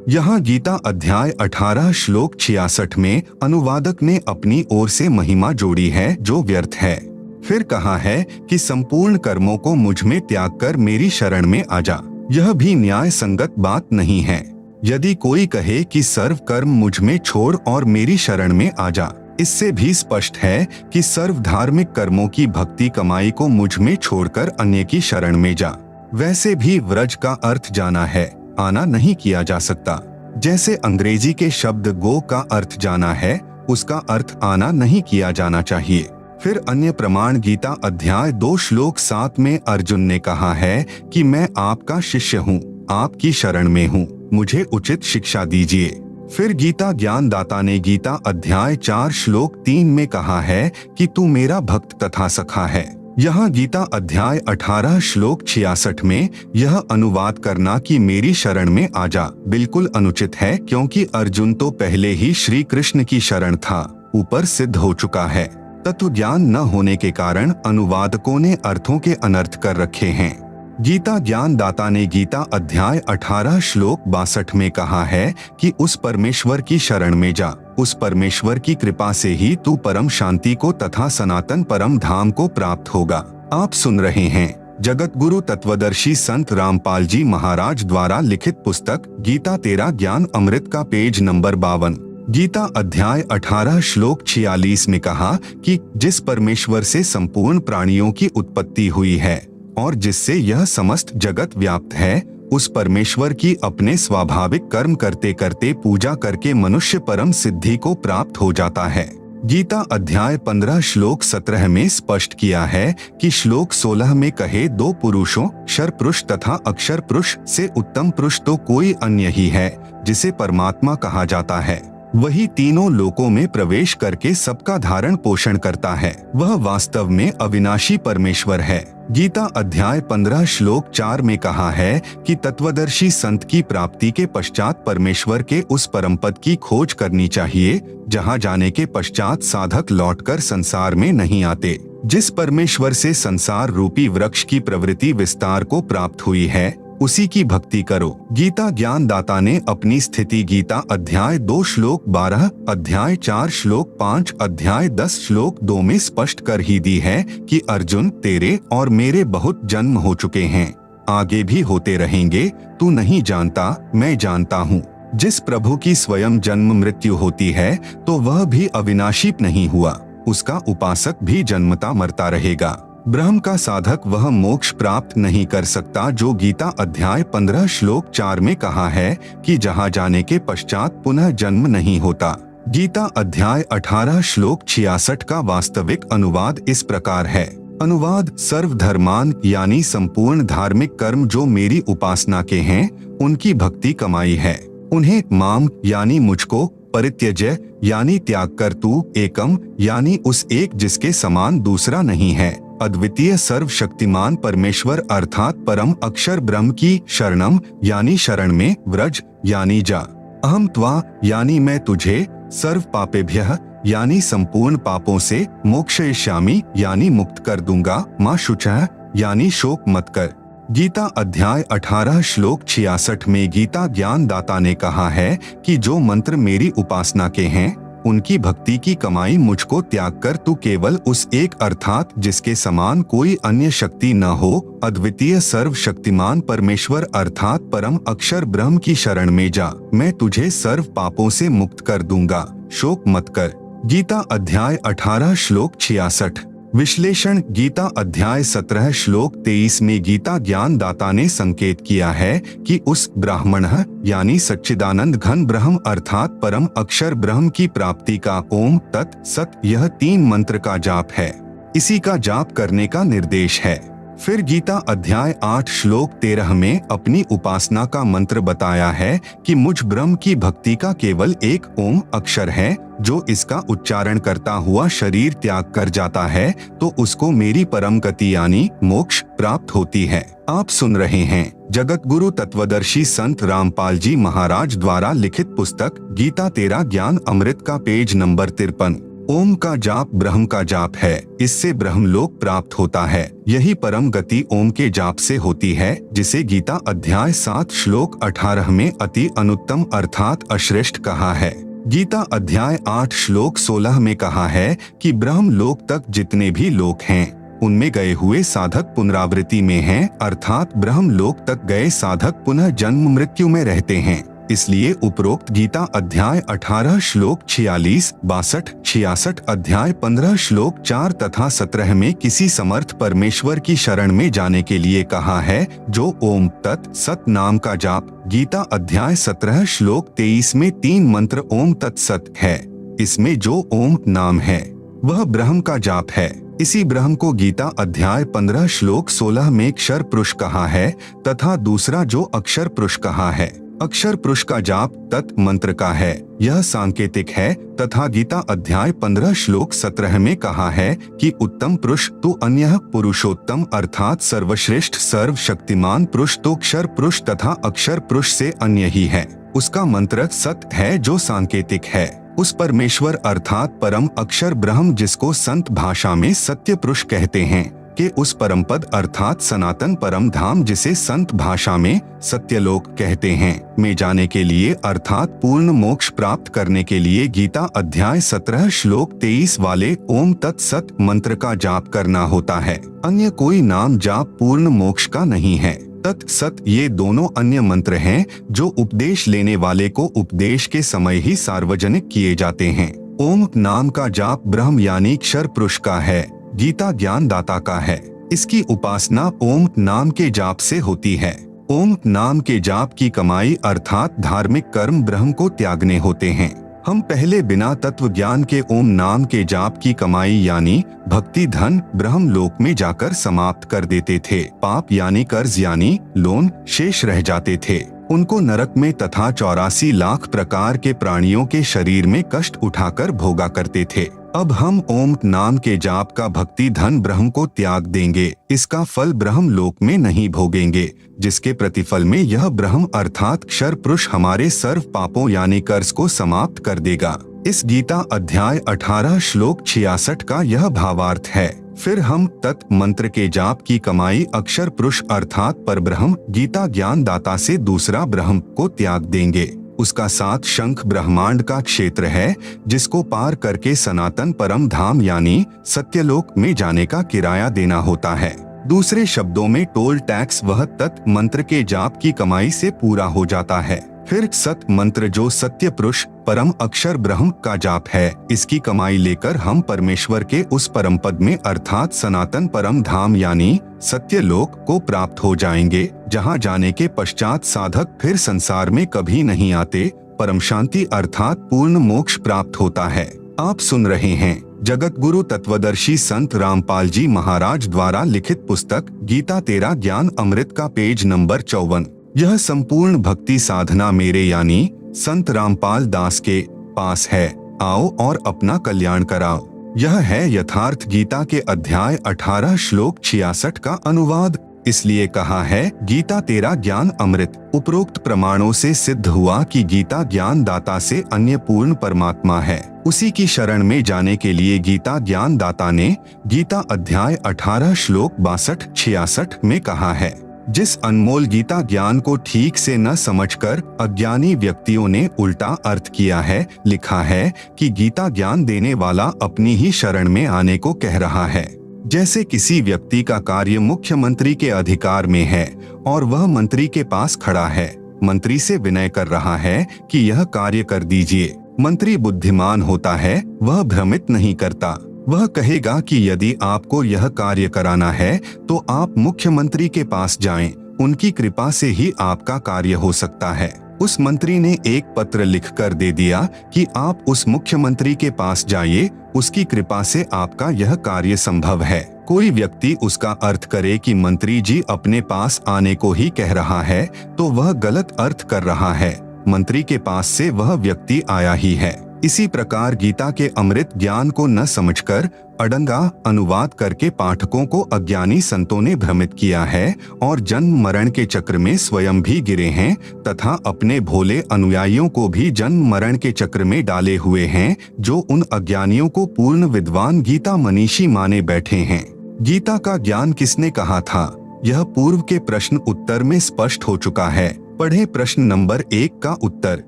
यहाँ गीता अध्याय 18 श्लोक 66 में अनुवादक ने अपनी ओर से महिमा जोड़ी है जो व्यर्थ है। फिर कहा है कि संपूर्ण कर्मों को मुझ में त्याग कर मेरी शरण में आजा, यह भी न्याय संगत बात नहीं है। यदि कोई कहे कि सर्व कर्म मुझ में छोड़ और मेरी शरण में आजा, इससे भी स्पष्ट है कि सर्व धार्मिक कर्मों की भक्ति कमाई को मुझ में छोड़कर अन्य की शरण में जा। वैसे भी व्रज का अर्थ जाना है, आना नहीं किया जा सकता। जैसे अंग्रेजी के शब्द गो का अर्थ जाना है, उसका अर्थ आना नहीं किया जाना चाहिए। फिर अन्य प्रमाण गीता अध्याय 2 श्लोक 7 में अर्जुन ने कहा है कि मैं आपका शिष्य हूँ, आपकी शरण में हूँ, मुझे उचित शिक्षा दीजिए। फिर गीता ज्ञान दाता ने गीता अध्याय 4 श्लोक 3 में कहा है कि तू मेरा भक्त तथा सखा है। यहाँ गीता अध्याय 18 श्लोक 66 में यह अनुवाद करना कि मेरी शरण में आजा बिल्कुल अनुचित है, क्योंकि अर्जुन तो पहले ही श्री कृष्ण की शरण था, ऊपर सिद्ध हो चुका है। तत्व ज्ञान न होने के कारण अनुवादकों ने अर्थों के अनर्थ कर रखे हैं। गीता ज्ञान दाता ने गीता अध्याय 18 श्लोक 62 में कहा है कि उस परमेश्वर की शरण में जा, उस परमेश्वर की कृपा से ही तू परम शांति को तथा सनातन परम धाम को प्राप्त होगा। आप सुन रहे हैं जगत गुरु तत्वदर्शी संत रामपाल जी महाराज द्वारा लिखित पुस्तक गीता तेरा ज्ञान अमृत का पेज नंबर 52। गीता अध्याय 18 श्लोक 46 में कहा कि जिस परमेश्वर से संपूर्ण प्राणियों की उत्पत्ति हुई है और जिससे यह समस्त जगत व्याप्त है, उस परमेश्वर की अपने स्वाभाविक कर्म करते करते पूजा करके मनुष्य परम सिद्धि को प्राप्त हो जाता है। गीता अध्याय 15 श्लोक 17 में स्पष्ट किया है कि श्लोक 16 में कहे दो पुरुषों क्षर पुरुष तथा अक्षर पुरुष से उत्तम पुरुष तो कोई अन्य ही है, जिसे परमात्मा कहा जाता है। वही तीनों लोकों में प्रवेश करके सबका धारण पोषण करता है। वह वास्तव में अविनाशी परमेश्वर है। गीता अध्याय 15 श्लोक 4 में कहा है कि तत्वदर्शी संत की प्राप्ति के पश्चात परमेश्वर के उस परम पद की खोज करनी चाहिए जहां जाने के पश्चात साधक लौटकर संसार में नहीं आते। जिस परमेश्वर से संसार रूपी वृक्ष की प्रवृत्ति विस्तार को प्राप्त हुई है उसी की भक्ति करो। गीता ज्ञान दाता ने अपनी स्थिति गीता अध्याय 2 श्लोक 12, अध्याय 4 श्लोक 5, अध्याय 10 श्लोक 2 में स्पष्ट कर ही दी है कि अर्जुन, तेरे और मेरे बहुत जन्म हो चुके हैं, आगे भी होते रहेंगे। तू नहीं जानता, मैं जानता हूँ। जिस प्रभु की स्वयं जन्म मृत्यु होती है तो वह भी अविनाशी नहीं हुआ, उसका उपासक भी जन्मता मरता रहेगा। ब्रह्म का साधक वह मोक्ष प्राप्त नहीं कर सकता जो गीता अध्याय 15 श्लोक 4 में कहा है कि जहां जाने के पश्चात पुनः जन्म नहीं होता। गीता अध्याय 18 श्लोक 66 का वास्तविक अनुवाद इस प्रकार है। अनुवाद: सर्वधर्मान यानी संपूर्ण धार्मिक कर्म जो मेरी उपासना के हैं उनकी भक्ति कमाई है। उन्हें माम यानी मुझको, परित्यज्य यानी त्याग कर, तू एकम यानी उस एक जिसके समान दूसरा नहीं है, अद्वितीय सर्वशक्तिमान परमेश्वर अर्थात परम अक्षर ब्रह्म की शरणम यानी शरण में, व्रज यानी जा, अहम त्वा यानी मैं तुझे, सर्व पापेभ्यः यानी संपूर्ण पापों से, मोक्षयिष्यामि यानी मुक्त कर दूंगा, मां शुचः यानी शोक मत कर। गीता अध्याय 18 श्लोक 66 में गीता ज्ञान दाता ने कहा है कि जो मंत्र मेरी उपासना के हैं उनकी भक्ति की कमाई मुझको त्याग कर तू केवल उस एक अर्थात जिसके समान कोई अन्य शक्ति न हो, अद्वितीय सर्वशक्तिमान परमेश्वर अर्थात परम अक्षर ब्रह्म की शरण में जा, मैं तुझे सर्व पापों से मुक्त कर दूंगा, शोक मत कर। गीता अध्याय 18 श्लोक 66। विश्लेषण: गीता अध्याय 17 श्लोक 23 में गीता ज्ञान दाता ने संकेत किया है कि उस ब्राह्मणः यानी सच्चिदानंद घन ब्रह्म अर्थात परम अक्षर ब्रह्म की प्राप्ति का ओम तत् सत यह 3 मंत्र का जाप है। इसी का जाप करने का निर्देश है। फिर गीता अध्याय 8 श्लोक 13 में अपनी उपासना का मंत्र बताया है कि मुझ ब्रह्म की भक्ति का केवल एक ओम अक्षर है, जो इसका उच्चारण करता हुआ शरीर त्याग कर जाता है तो उसको मेरी परम गति यानी मोक्ष प्राप्त होती है। आप सुन रहे हैं जगत गुरु तत्वदर्शी संत रामपाल जी महाराज द्वारा लिखित पुस्तक गीता तेरा ज्ञान अमृत का पेज नंबर 53। ओम का जाप ब्रह्म का जाप है, इससे ब्रह्मलोक प्राप्त होता है। यही परम गति ओम के जाप से होती है, जिसे गीता अध्याय 7 श्लोक 18 में अति अनुत्तम अर्थात अश्रेष्ठ कहा है। गीता अध्याय 8 श्लोक 16 में कहा है कि ब्रह्मलोक तक जितने भी लोक हैं उनमें गए हुए साधक पुनरावृत्ति में हैं, अर्थात ब्रह्मलोक तक गए साधक पुनः जन्म मृत्यु में रहते हैं। इसलिए उपरोक्त गीता अध्याय 18 श्लोक 46, 62, 66, अध्याय 15 श्लोक 4 तथा 17 में किसी समर्थ परमेश्वर की शरण में जाने के लिए कहा है, जो ओम तत् सत नाम का जाप। गीता अध्याय 17 श्लोक 23 में 3 मंत्र ओम तत् सत है। इसमें जो ओम नाम है वह ब्रह्म का जाप है। इसी ब्रह्म को गीता अध्याय 15 श्लोक 16 में अक्षर पुरुष कहा है तथा दूसरा जो अक्षर पुरुष कहा है। अक्षर पुरुष का जाप तत् मंत्र का है, यह सांकेतिक है तथा गीता अध्याय 15 श्लोक 17 में कहा है कि उत्तम पुरुष तो अन्य पुरुषोत्तम अर्थात सर्वश्रेष्ठ सर्वशक्तिमान पुरुष तो अक्षर पुरुष तथा अक्षर पुरुष से अन्य ही है। उसका मंत्र सत है जो सांकेतिक है। उस परमेश्वर अर्थात परम अक्षर ब्रह्म जिसको संत भाषा में सत्य पुरुष कहते हैं के उस परम पद अर्थात सनातन परम धाम जिसे संत भाषा में सत्यलोक कहते हैं में जाने के लिए अर्थात पूर्ण मोक्ष प्राप्त करने के लिए गीता अध्याय 17 श्लोक 23 वाले ओम तत् सत मंत्र का जाप करना होता है। अन्य कोई नाम जाप पूर्ण मोक्ष का नहीं है। तत् सत ये दोनों अन्य मंत्र हैं जो उपदेश लेने वाले को उपदेश के समय ही सार्वजनिक किए जाते हैं। ओम नाम का जाप ब्रह्म यानी अक्षर पुरुष का है, गीता ज्ञान दाता का है। इसकी उपासना ओम नाम के जाप से होती है। ओम नाम के जाप की कमाई अर्थात धार्मिक कर्म ब्रह्म को त्यागने होते हैं। हम पहले बिना तत्व ज्ञान के ओम नाम के जाप की कमाई यानी भक्ति धन ब्रह्म लोक में जाकर समाप्त कर देते थे। पाप यानी कर्ज यानी लोन शेष रह जाते थे। उनको नरक में तथा 84 लाख प्रकार के प्राणियों के शरीर में कष्ट उठाकर भोगा करते थे। अब हम ओम नाम के जाप का भक्ति धन ब्रह्म को त्याग देंगे, इसका फल ब्रह्म लोक में नहीं भोगेंगे, जिसके प्रतिफल में यह ब्रह्म अर्थात क्षर पुरुष हमारे सर्व पापों यानी कर्ज को समाप्त कर देगा। इस गीता अध्याय 18 श्लोक 66 का यह भावार्थ है। फिर हम तत् मंत्र के जाप की कमाई अक्षर पुरुष अर्थात परब्रह्म गीता ज्ञान दाता से दूसरा ब्रह्म को त्याग देंगे। उसका 7 शंख ब्रह्मांड का क्षेत्र है, जिसको पार करके सनातन परम धाम यानी सत्यलोक में जाने का किराया देना होता है। दूसरे शब्दों में टोल टैक्स वह तत् मंत्र के जाप की कमाई से पूरा हो जाता है। फिर सत मंत्र जो सत्य पुरुष परम अक्षर ब्रह्म का जाप है, इसकी कमाई लेकर हम परमेश्वर के उस परम पद में अर्थात सनातन परम धाम यानी सत्यलोक को प्राप्त हो जाएंगे, जहां जाने के पश्चात साधक फिर संसार में कभी नहीं आते, परम शांति अर्थात पूर्ण मोक्ष प्राप्त होता है। आप सुन रहे हैं जगत गुरु तत्वदर्शी संत रामपाल जी महाराज द्वारा लिखित पुस्तक गीता तेरा ज्ञान अमृत का पेज नंबर 54। यह संपूर्ण भक्ति साधना मेरे यानी संत रामपाल दास के पास है। आओ और अपना कल्याण कराओ। यह है यथार्थ गीता के अध्याय 18 श्लोक 66 का अनुवाद। इसलिए कहा है गीता तेरा ज्ञान अमृत। उपरोक्त प्रमाणों से सिद्ध हुआ कि गीता ज्ञान दाता से अन्य पूर्ण परमात्मा है। उसी की शरण में जाने के लिए गीता ज्ञान दाता ने गीता अध्याय 18 श्लोक 62-66 में कहा है। जिस अनमोल गीता ज्ञान को ठीक से न समझकर अज्ञानी व्यक्तियों ने उल्टा अर्थ किया है, लिखा है कि गीता ज्ञान देने वाला अपनी ही शरण में आने को कह रहा है। जैसे किसी व्यक्ति का कार्य मुख्यमंत्री के अधिकार में है और वह मंत्री के पास खड़ा है, मंत्री से विनय कर रहा है कि यह कार्य कर दीजिए। मंत्री बुद्धिमान होता है, वह भ्रमित नहीं करता। वह कहेगा कि यदि आपको यह कार्य कराना है तो आप मुख्यमंत्री के पास जाएं, उनकी कृपा से ही आपका कार्य हो सकता है। उस मंत्री ने एक पत्र लिखकर दे दिया कि आप उस मुख्यमंत्री के पास जाइए, उसकी कृपा से आपका यह कार्य संभव है। कोई व्यक्ति उसका अर्थ करे कि मंत्री जी अपने पास आने को ही कह रहा है, तो वह गलत अर्थ कर रहा है। मंत्री के पास से वह व्यक्ति आया ही है। इसी प्रकार गीता के अमृत ज्ञान को न समझकर अड़ंगा अनुवाद करके पाठकों को अज्ञानी संतों ने भ्रमित किया है और जन्म मरण के चक्र में स्वयं भी गिरे हैं तथा अपने भोले अनुयायियों को भी जन्म मरण के चक्र में डाले हुए हैं, जो उन अज्ञानियों को पूर्ण विद्वान गीता मनीषी माने बैठे हैं। गीता का ज्ञान किसने कहा था, यह पूर्व के प्रश्न उत्तर में स्पष्ट हो चुका है। पढ़े प्रश्न नंबर 1 का उत्तर।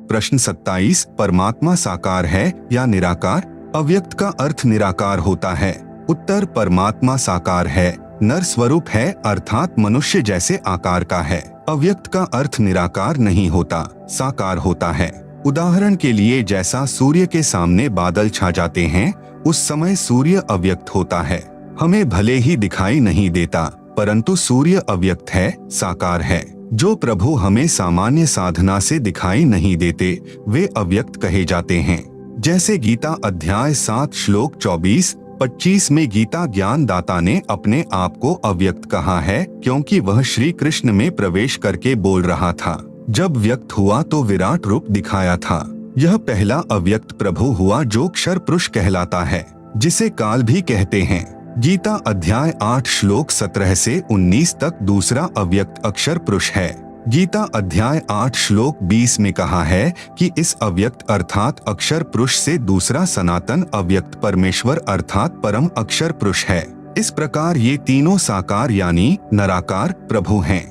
प्रश्न 27 परमात्मा साकार है या निराकार? अव्यक्त का अर्थ निराकार होता है। उत्तर परमात्मा साकार है, नर स्वरूप है अर्थात मनुष्य जैसे आकार का है। अव्यक्त का अर्थ निराकार नहीं होता, साकार होता है। उदाहरण के लिए जैसा सूर्य के सामने बादल छा जाते हैं, उस समय सूर्य अव्यक्त होता है। हमें भले ही दिखाई नहीं देता, परंतु सूर्य अव्यक्त है, साकार है। जो प्रभु हमें सामान्य साधना से दिखाई नहीं देते, वे अव्यक्त कहे जाते हैं। जैसे गीता अध्याय 7 श्लोक 24-25 में गीता ज्ञान दाता ने अपने आप को अव्यक्त कहा है, क्योंकि वह श्री कृष्ण में प्रवेश करके बोल रहा था। जब व्यक्त हुआ तो विराट रूप दिखाया था। यह पहला अव्यक्त प्रभु हुआ जो क्षर पुरुष कहलाता है, जिसे काल भी कहते हैं। गीता अध्याय 8 श्लोक 17 से 19 तक दूसरा अव्यक्त अक्षर पुरुष है। गीता अध्याय 8 श्लोक 20 में कहा है कि इस अव्यक्त अर्थात अक्षर पुरुष से दूसरा सनातन अव्यक्त परमेश्वर अर्थात परम अक्षर पुरुष है। इस प्रकार ये तीनों साकार यानी निराकार प्रभु हैं।